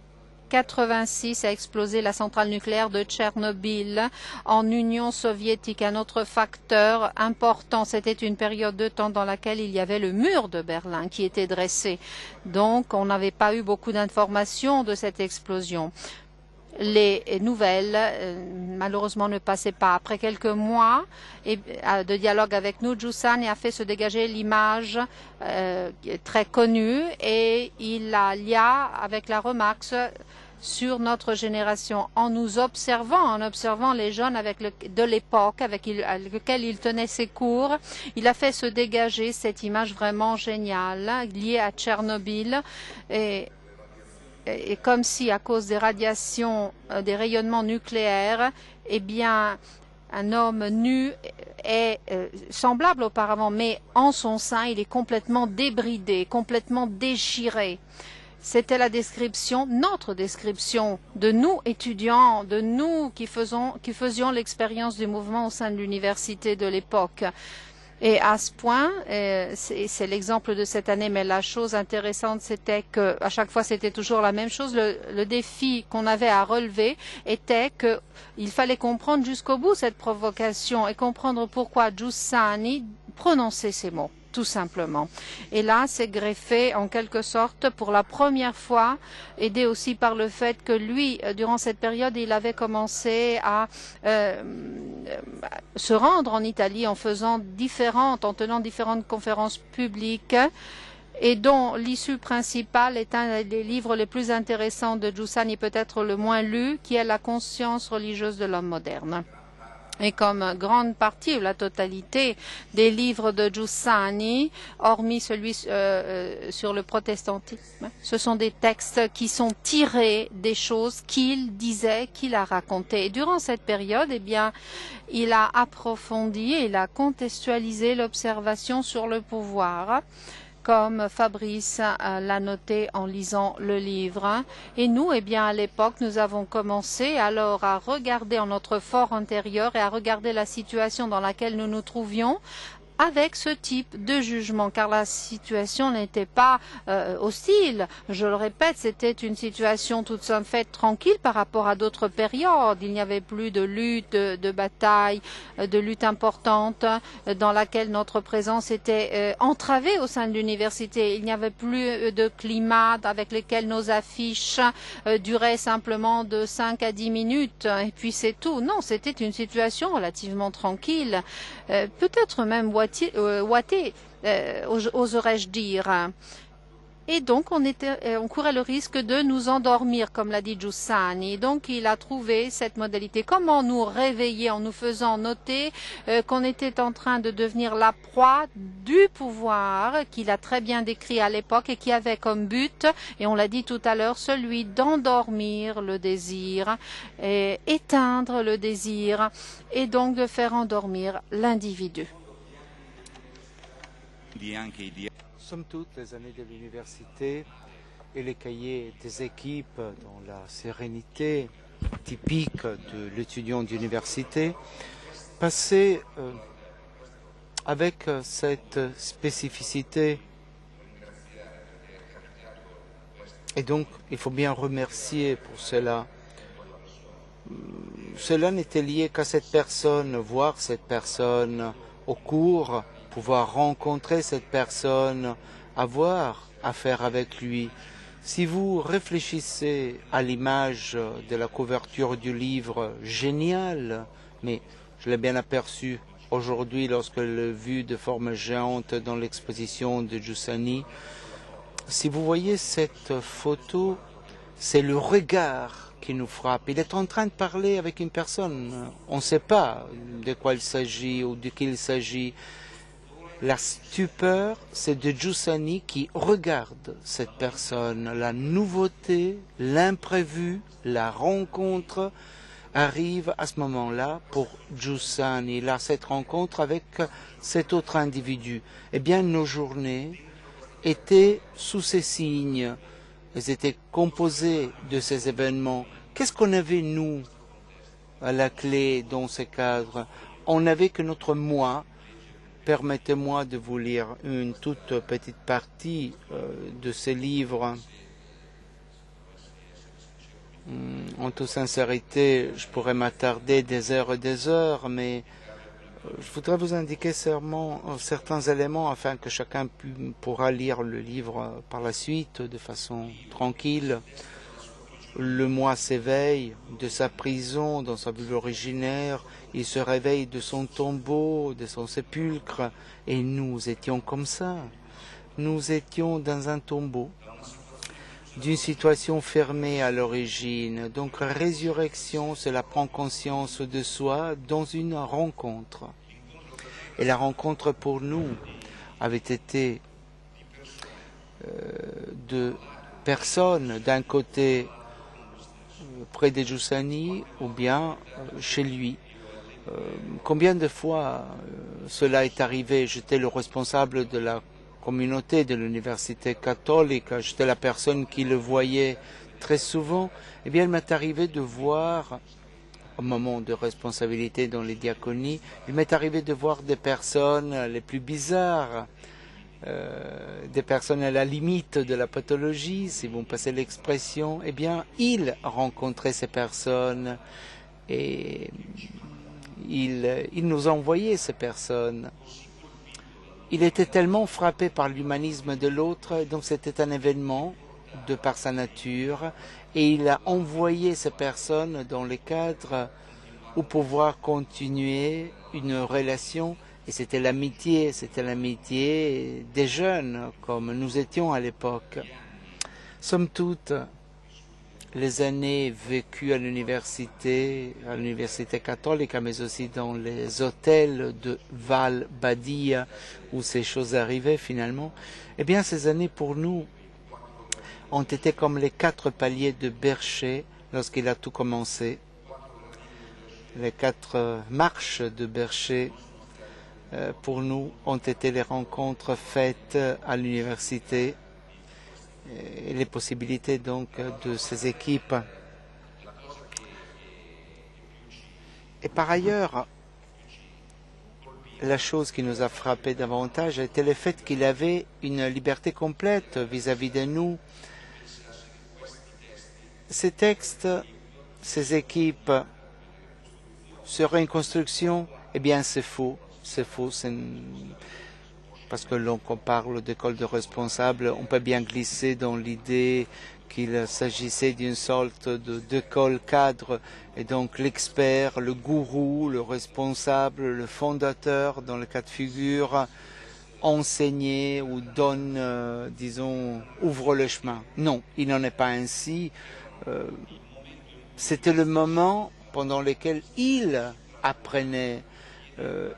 S1: 1986 a explosé la centrale nucléaire de Tchernobyl en Union soviétique. Un autre facteur important, c'était une période de temps dans laquelle il y avait le mur de Berlin qui était dressé. Donc, on n'avait pas eu beaucoup d'informations de cette explosion. Les nouvelles, malheureusement, ne passaient pas. Après quelques mois de dialogue avec nous, Giussani a fait se dégager l'image très connue et il la lia avec la remarque sur notre génération en nous observant, en observant les jeunes de l'époque avec lesquels il tenait ses cours. Il a fait se dégager cette image vraiment géniale liée à Tchernobyl et comme si à cause des radiations, des rayonnements nucléaires, eh bien, un homme nu est semblable auparavant, mais en son sein, il est complètement débridé, complètement déchiré. C'était la description, notre description de nous étudiants, de nous qui faisions l'expérience du mouvement au sein de l'université de l'époque. Et à ce point, c'est l'exemple de cette année, mais la chose intéressante, c'était qu'à chaque fois, c'était toujours la même chose. Le défi qu'on avait à relever était qu'il fallait comprendre jusqu'au bout cette provocation et comprendre pourquoi Giussani prononçait ces mots, tout simplement. Et là, c'est greffé en quelque sorte pour la première fois, aidé aussi par le fait que lui, durant cette période, il avait commencé à se rendre en Italie en tenant différentes conférences publiques et dont l'issue principale est un des livres les plus intéressants de Giussani, peut-être le moins lu, qui est La conscience religieuse de l'homme moderne. Et comme grande partie ou la totalité des livres de Giussani, hormis celui sur le protestantisme, ce sont des textes qui sont tirés des choses qu'il disait, qu'il a racontées. Et durant cette période, eh bien, il a approfondi et il a contextualisé l'observation sur le pouvoir, comme Fabrice l'a noté en lisant le livre. Et nous, eh bien, à l'époque, nous avons commencé alors à regarder en notre fort intérieur et à regarder la situation dans laquelle nous nous trouvions avec ce type de jugement, car la situation n'était pas hostile. Je le répète, c'était une situation toute simple faite tranquille par rapport à d'autres périodes. Il n'y avait plus de lutte, de bataille, de lutte importante dans laquelle notre présence était entravée au sein de l'université. Il n'y avait plus de climat avec lequel nos affiches duraient simplement de 5 à 10 minutes et puis c'est tout. Non, c'était une situation relativement tranquille, peut-être même ouaté, oserais-je dire. Et donc, on courait le risque de nous endormir, comme l'a dit Giussani. Donc, il a trouvé cette modalité. Comment nous réveiller en nous faisant noter qu'on était en train de devenir la proie du pouvoir, qu'il a très bien décrit à l'époque et qui avait comme but, et on l'a dit tout à l'heure, celui d'endormir le désir, et éteindre le désir, et donc de faire l'individu.
S3: Somme toute, les années de l'université et les cahiers des équipes dans la sérénité typique de l'étudiant d'université passaient avec cette spécificité. Et donc, il faut bien remercier pour cela. Cela n'était lié qu'à cette personne, voir cette personne au cours, pouvoir rencontrer cette personne, avoir affaire avec lui. Si vous réfléchissez à l'image de la couverture du livre, génial, mais je l'ai bien aperçu aujourd'hui lorsque je l'ai vu de forme géante dans l'exposition de Giussani. Si vous voyez cette photo, c'est le regard qui nous frappe. Il est en train de parler avec une personne. On ne sait pas de quoi il s'agit ou de qui il s'agit. La stupeur, c'est de Giussani qui regarde cette personne. La nouveauté, l'imprévu, la rencontre arrive à ce moment-là pour Giussani. Là, cette rencontre avec cet autre individu. Eh bien, nos journées étaient sous ces signes. Elles étaient composées de ces événements. Qu'est-ce qu'on avait, nous, à la clé dans ces cadres? On n'avait que notre moi. Permettez-moi de vous lire une toute petite partie de ces livres. En toute sincérité, je pourrais m'attarder des heures et des heures, mais je voudrais vous indiquer certains éléments afin que chacun pourra lire le livre par la suite de façon tranquille. Le moi s'éveille de sa prison dans sa bulle originaire, il se réveille de son tombeau, de son sépulcre, et nous étions comme ça. Nous étions dans un tombeau, d'une situation fermée à l'origine. Donc résurrection, cela prend conscience de soi dans une rencontre. Et la rencontre pour nous avait été de personnes d'un côté près des Giussani ou bien chez lui. Combien de fois cela est arrivé? J'étais le responsable de la communauté de l'université catholique, j'étais la personne qui le voyait très souvent. Eh bien, il m'est arrivé de voir, au moment de responsabilité dans les diaconies, il m'est arrivé de voir des personnes les plus bizarres, des personnes à la limite de la pathologie, si vous me passez l'expression. Eh bien, il rencontrait ces personnes et il nous envoyait ces personnes. Il était tellement frappé par l'humanisme de l'autre, donc c'était un événement de par sa nature, et il a envoyé ces personnes dans le cadre où pouvoir continuer une relation, et c'était l'amitié des jeunes, comme nous étions à l'époque. Somme toute, les années vécues à l'université catholique, mais aussi dans les hôtels de Val Badia, où ces choses arrivaient finalement, eh bien ces années pour nous ont été comme les 4 paliers de Bercher lorsqu'il a tout commencé. Les 4 marches de Bercher pour nous ont été les rencontres faites à l'université et les possibilités donc de ces équipes. Et par ailleurs, la chose qui nous a frappé davantage était le fait qu'il avait une liberté complète vis-à-vis de nous. Ces textes, ces équipes seraient une construction, eh bien c'est faux. C'est faux, parce que l'on parle d'école de responsables, on peut bien glisser dans l'idée qu'il s'agissait d'une sorte d'école cadre, et donc l'expert, le gourou, le responsable, le fondateur, dans le cas de figure, enseignait ou donne, disons, ouvre le chemin. Non, il n'en est pas ainsi. C'était le moment pendant lequel il apprenait.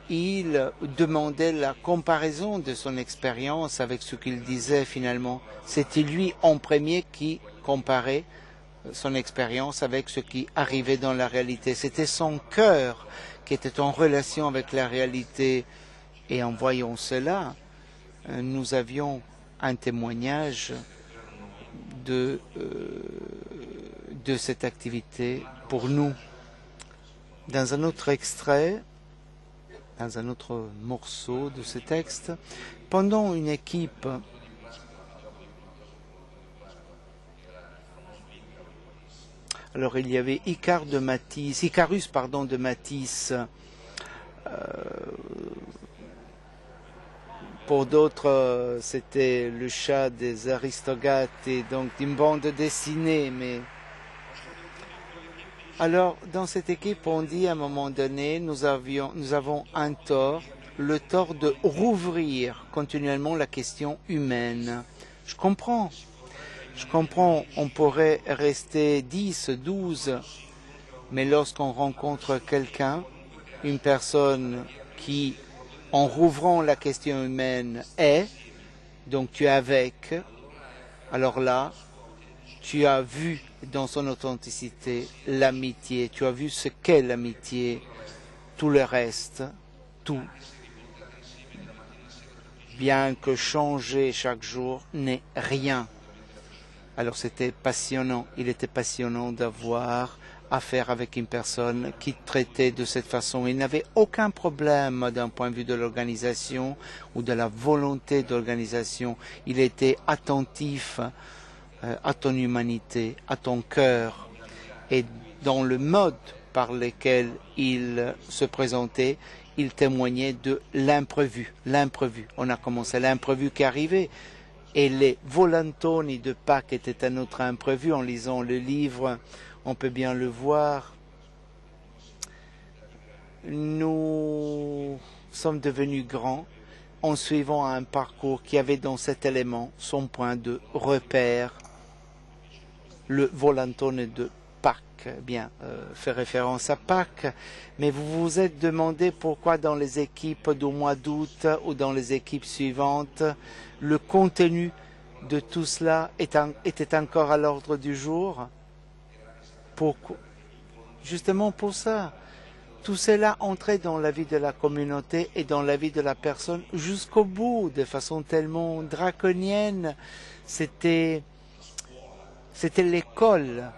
S3: Il demandait la comparaison de son expérience avec ce qu'il disait finalement. C'était lui en premier qui comparait son expérience avec ce qui arrivait dans la réalité. C'était son cœur qui était en relation avec la réalité. Et en voyant cela, nous avions un témoignage de cette activité pour nous. Dans un autre extrait, dans un autre morceau de ce texte, pendant une équipe alors il y avait Icarus de Matisse, pour d'autres c'était le chat des Aristogates et donc d'une bande dessinée, mais alors, dans cette équipe, on dit à un moment donné, nous avons un tort, le tort de rouvrir continuellement la question humaine. Je comprends, on pourrait rester 10, 12, mais lorsqu'on rencontre quelqu'un, une personne qui, en rouvrant la question humaine, est, donc tu es avec, alors là, tu as vu dans son authenticité l'amitié, tu as vu ce qu'est l'amitié, tout le reste, tout, bien que changer chaque jour n'est rien. Alors c'était passionnant, il était passionnant d'avoir affaire avec une personne qui traitait de cette façon. Il n'avait aucun problème d'un point de vue de l'organisation ou de la volonté d'organisation. Il était attentif à ton humanité, à ton cœur. et dans le mode par lequel il se présentait, il témoignait de l'imprévu. L'imprévu. On a commencé l'imprévu qui arrivait. Et les volantoni de Pâques étaient un autre imprévu. En lisant le livre, on peut bien le voir. Nous sommes devenus grands en suivant un parcours qui avait dans cet élément son point de repère. Le volantone de Pâques, bien, fait référence à Pâques, mais vous vous êtes demandé pourquoi dans les équipes du mois d'août ou dans les équipes suivantes, le contenu de tout cela était encore à l'ordre du jour. Pourquoi? Justement pour ça. Tout cela entrait dans la vie de la communauté et dans la vie de la personne jusqu'au bout, de façon tellement draconienne. C'était l'école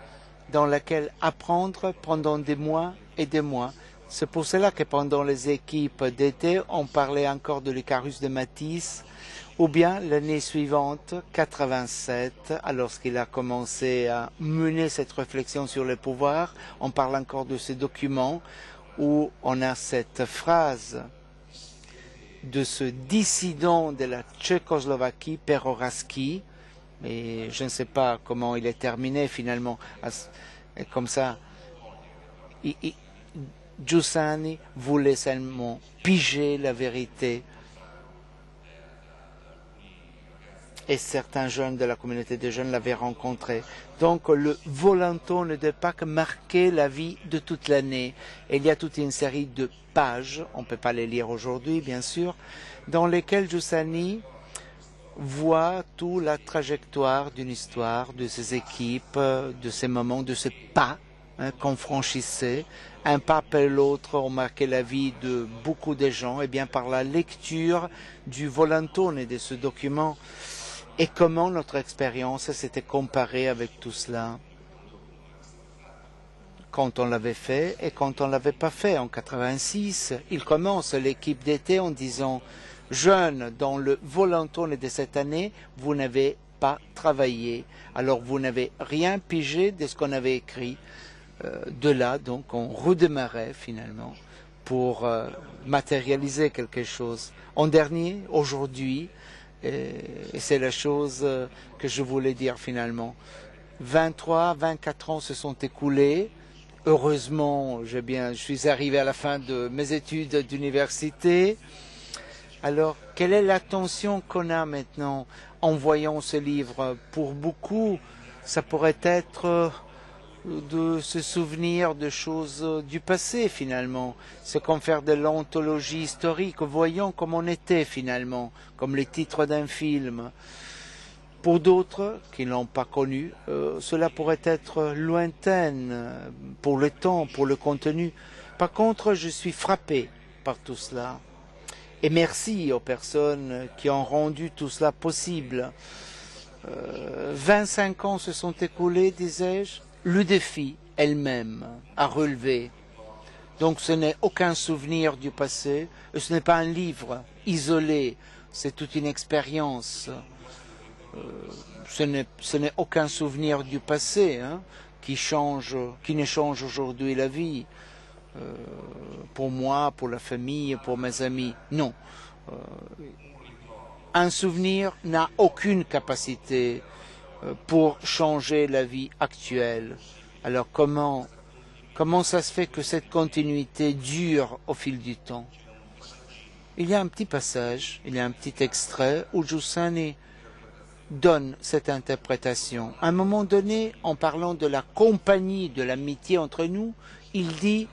S3: dans laquelle apprendre pendant des mois et des mois. C'est pour cela que pendant les équipes d'été, on parlait encore de l'Icarus de Matisse, ou bien l'année suivante, 87, lorsqu'il a commencé à mener cette réflexion sur le pouvoir, on parle encore de ces documents où on a cette phrase de ce dissident de la Tchécoslovaquie, Peroraski, et je ne sais pas comment il est terminé finalement, comme ça. Giussani voulait seulement piger la vérité. Et certains jeunes de la communauté des jeunes l'avaient rencontré. Donc le volantone de Pâques marquait la vie de toute l'année. Et il y a toute une série de pages, on ne peut pas les lire aujourd'hui bien sûr, dans lesquelles Giussani voit toute la trajectoire d'une histoire, de ces équipes, de ces moments, de ces pas qu'on franchissait. Un pas après l'autre ont marqué la vie de beaucoup de gens, et bien par la lecture du volantone et de ce document, et comment notre expérience s'était comparée avec tout cela quand on l'avait fait et quand on ne l'avait pas fait en 86. Il commence l'équipe d'été en disant « Jeunes, dans le volantone de cette année, vous n'avez pas travaillé, alors vous n'avez rien pigé de ce qu'on avait écrit. » De là, donc, on redémarrait finalement pour matérialiser quelque chose. En dernier, aujourd'hui, et c'est la chose que je voulais dire finalement. 24 ans se sont écoulés. Heureusement, je suis arrivé à la fin de mes études d'université. Alors, quelle est l'attention qu'on a maintenant en voyant ce livre? Pour beaucoup, ça pourrait être de se souvenir de choses du passé finalement. C'est comme faire de l'anthologie historique, voyons comme on était finalement, comme les titres d'un film. Pour d'autres qui ne l'ont pas connu, cela pourrait être lointaine pour le temps, pour le contenu. Par contre, je suis frappé par tout cela. Et merci aux personnes qui ont rendu tout cela possible. 25 ans se sont écoulés, disais-je. Le défi elle-même à relever. Donc ce n'est aucun souvenir du passé, ce n'est pas un livre isolé, c'est toute une expérience. Ce n'est aucun souvenir du passé qui ne change aujourd'hui la vie. Pour moi, pour la famille, pour mes amis, non. Un souvenir n'a aucune capacité pour changer la vie actuelle. Alors comment ça se fait que cette continuité dure au fil du temps? Il y a un petit passage, il y a un petit extrait où Giussani donne cette interprétation. À un moment donné, en parlant de la compagnie, de l'amitié entre nous, il dit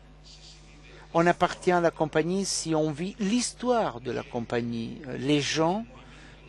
S3: « On appartient à la compagnie si on vit l'histoire de la compagnie. Les gens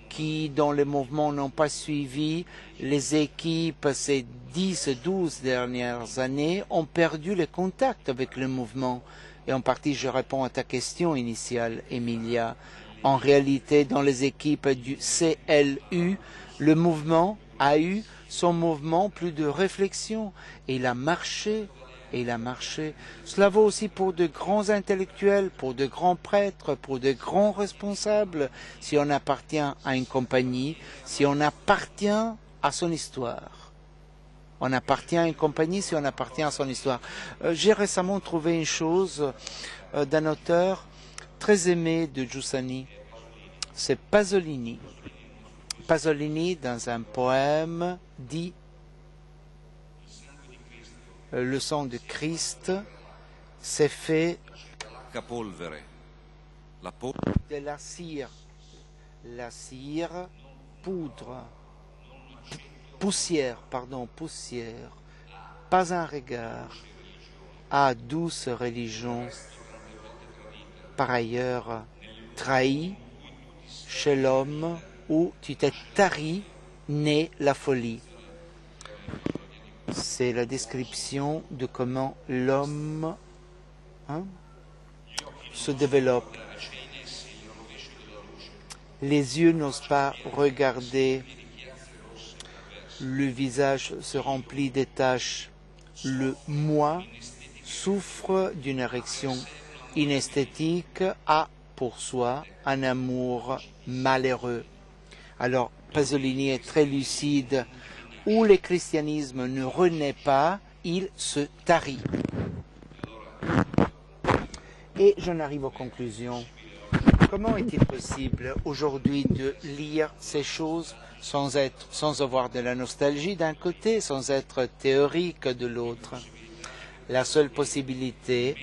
S3: qui, dans les mouvements, n'ont pas suivi les équipes ces 10-12 dernières années, ont perdu le contact avec le mouvement. » Et en partie, je réponds à ta question initiale, Emilia. En réalité, dans les équipes du CLU, le mouvement a eu son mouvement plus de réflexion. Et il a marché. Et il a marché. Cela vaut aussi pour de grands intellectuels, pour de grands prêtres, pour de grands responsables. Si on appartient à une compagnie, si on appartient à son histoire. on appartient à une compagnie si on appartient à son histoire. J'ai récemment trouvé une chose d'un auteur très aimé de Giussani, c'est Pasolini. Pasolini, dans un poème, dit « Le sang de Christ s'est fait de la cire, poudre, poussière, pas un regard, à douce religion, par ailleurs trahi chez l'homme où tu t'es tari, né la folie. » C'est la description de comment l'homme se développe. Les yeux n'osent pas regarder, le visage se remplit des taches, le moi souffre d'une érection inesthétique, a pour soi un amour malheureux. Alors Pasolini est très lucide, où le christianisme ne renaît pas, il se tarit. Et j'en arrive aux conclusions. Comment est-il possible aujourd'hui de lire ces choses sans avoir de la nostalgie d'un côté, sans être théorique de l'autre? La seule possibilité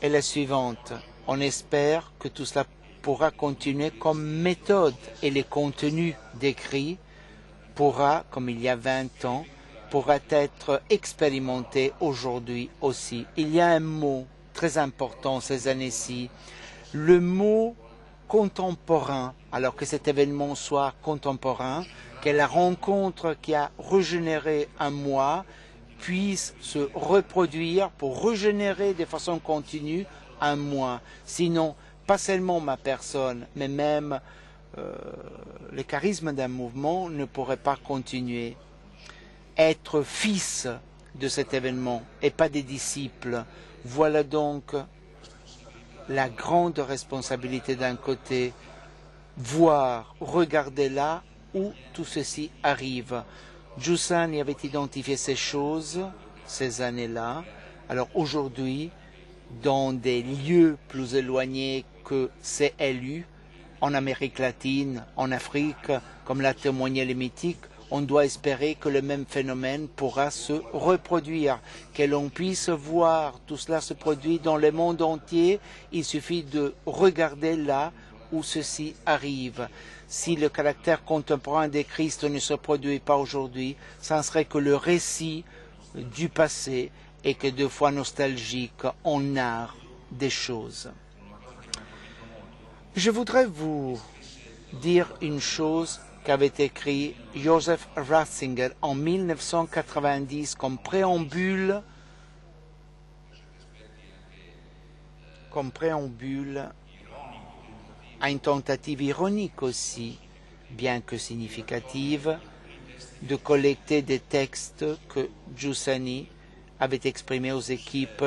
S3: est la suivante. On espère que tout cela pourra continuer comme méthode et les contenus décrits pourra, comme il y a 20 ans, pourra être expérimenté aujourd'hui aussi. Il y a un mot très important ces années-ci, le mot contemporain, alors que cet événement soit contemporain, que la rencontre qui a régénéré un moi puisse se reproduire pour régénérer de façon continue un moi. Sinon, pas seulement ma personne, mais même le charisme d'un mouvement ne pourrait pas continuer. Être fils de cet événement et pas des disciples, voilà donc la grande responsabilité d'un côté, voir, regarder là où tout ceci arrive. Giussani avait identifié ces choses, ces années-là. Alors aujourd'hui, dans des lieux plus éloignés que CLU, en Amérique latine, en Afrique, comme l'a témoigné le mythique, on doit espérer que le même phénomène pourra se reproduire, que l'on puisse voir tout cela se produire dans le monde entier. Il suffit de regarder là où ceci arrive. Si le caractère contemporain de Christ ne se produit pas aujourd'hui, ça ne serait que le récit du passé et que deux fois nostalgique on narre des choses. Je voudrais vous dire une chose qu'avait écrit Joseph Ratzinger en 1990 comme préambule à une tentative ironique aussi, bien que significative, de collecter des textes que Giussani avait exprimés aux équipes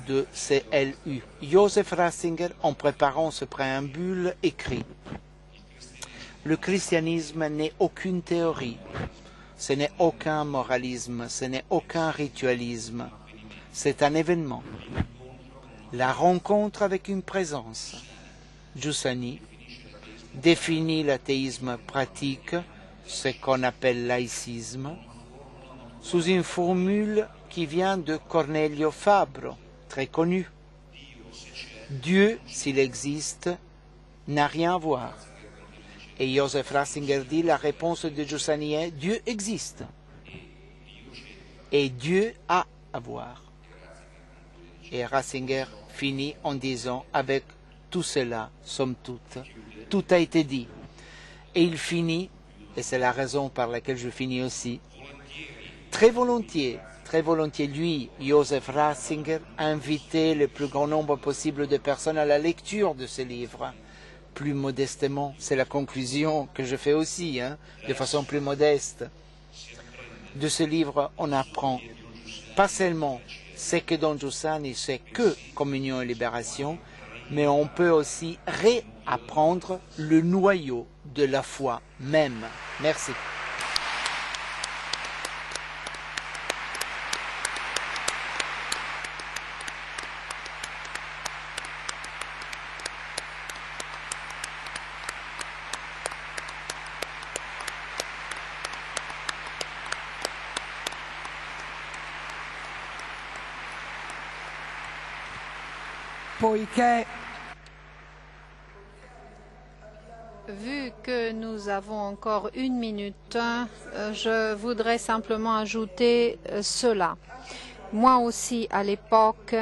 S3: de CLU. Joseph Ratzinger, en préparant ce préambule, écrit: le christianisme n'est aucune théorie, ce n'est aucun moralisme, ce n'est aucun ritualisme, c'est un événement, la rencontre avec une présence. Giussani définit l'athéisme pratique, ce qu'on appelle laïcisme, sous une formule qui vient de Cornelio Fabro, très connu. Dieu, s'il existe, n'a rien à voir. Et Joseph Ratzinger dit, la réponse de Giussani est, Dieu existe. Et Dieu a à voir. Et Ratzinger finit en disant, avec tout cela, somme toute, tout a été dit. Et il finit, et c'est la raison par laquelle je finis aussi, très volontiers, lui, Joseph Ratzinger, inviter le plus grand nombre possible de personnes à la lecture de ce livre. Plus modestement, c'est la conclusion que je fais aussi, de façon plus modeste. De ce livre, on apprend pas seulement ce que Don Giussani c'est que communion et libération, mais on peut aussi réapprendre le noyau de la foi même. Merci.
S4: poiché
S1: Vu que nous avons encore 1 minute, je voudrais simplement ajouter cela. Moi aussi, à l'époque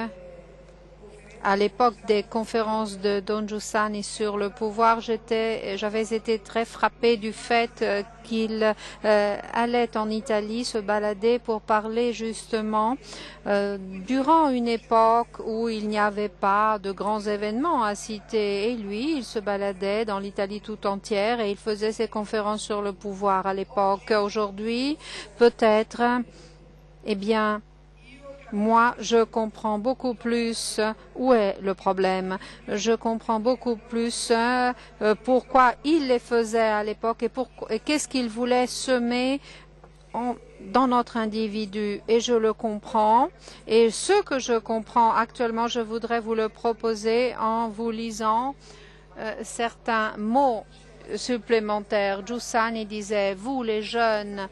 S1: des conférences de Don Giussani sur le pouvoir, j'avais été très frappée du fait qu'il allait en Italie se balader pour parler justement durant une époque où il n'y avait pas de grands événements à citer. Et lui, il se baladait dans l'Italie tout entière et il faisait ses conférences sur le pouvoir à l'époque. Aujourd'hui, peut-être, eh bien, moi, je comprends beaucoup plus où est le problème. Je comprends beaucoup plus pourquoi il les faisait à l'époque et qu'est-ce qu'il voulait semer dans notre individu. Et je le comprends. Et ce que je comprends actuellement, je voudrais vous le proposer en vous lisant certains mots supplémentaires. Giussani disait, vous les jeunes,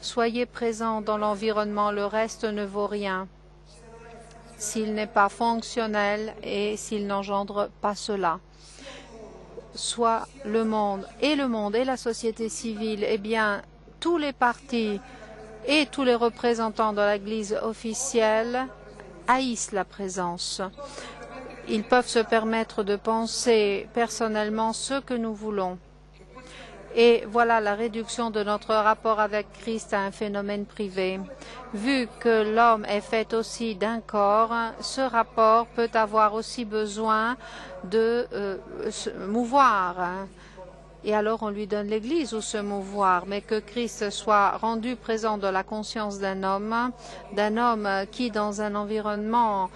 S1: soyez présents dans l'environnement, le reste ne vaut rien s'il n'est pas fonctionnel et s'il n'engendre pas cela. Soit le monde et la société civile, eh bien, tous les partis et tous les représentants de l'Église officielle haïssent la présence. Ils peuvent se permettre de penser personnellement ce que nous voulons. Et voilà la réduction de notre rapport avec Christ à un phénomène privé. Vu que l'homme est fait aussi d'un corps, ce rapport peut avoir aussi besoin de se mouvoir. Et alors on lui donne l'Église où se mouvoir, mais que Christ soit rendu présent dans la conscience d'un homme qui dans un environnement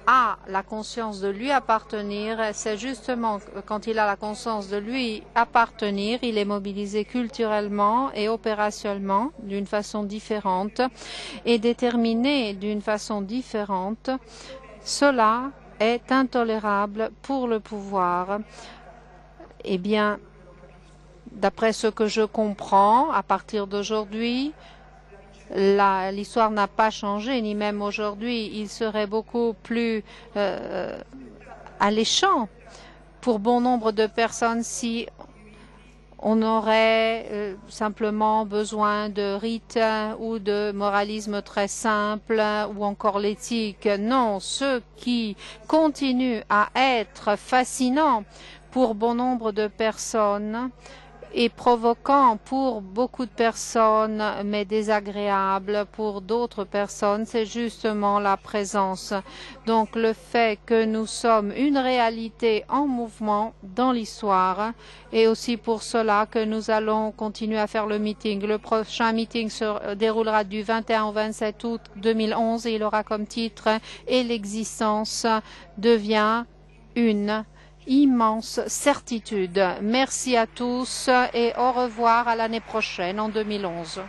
S1: a la conscience de lui appartenir, c'est justement quand il a la conscience de lui appartenir, il est mobilisé culturellement et opérationnellement d'une façon différente et déterminé d'une façon différente. Cela est intolérable pour le pouvoir. Eh bien, d'après ce que je comprends, à partir d'aujourd'hui, l'histoire n'a pas changé, ni même aujourd'hui. Il serait beaucoup plus alléchant pour bon nombre de personnes si on aurait simplement besoin de rites ou de moralisme très simple ou encore l'éthique. Non, ce qui continue à être fascinant pour bon nombre de personnes et provoquant pour beaucoup de personnes, mais désagréable pour d'autres personnes, c'est justement la présence. Donc le fait que nous sommes une réalité en mouvement dans l'histoire et aussi pour cela que nous allons continuer à faire le meeting. Le prochain meeting se déroulera du 21 au 27 août 2011 et il aura comme titre « Et l'existence devient une immense certitude. Merci à tous et au revoir à l'année prochaine en 2011.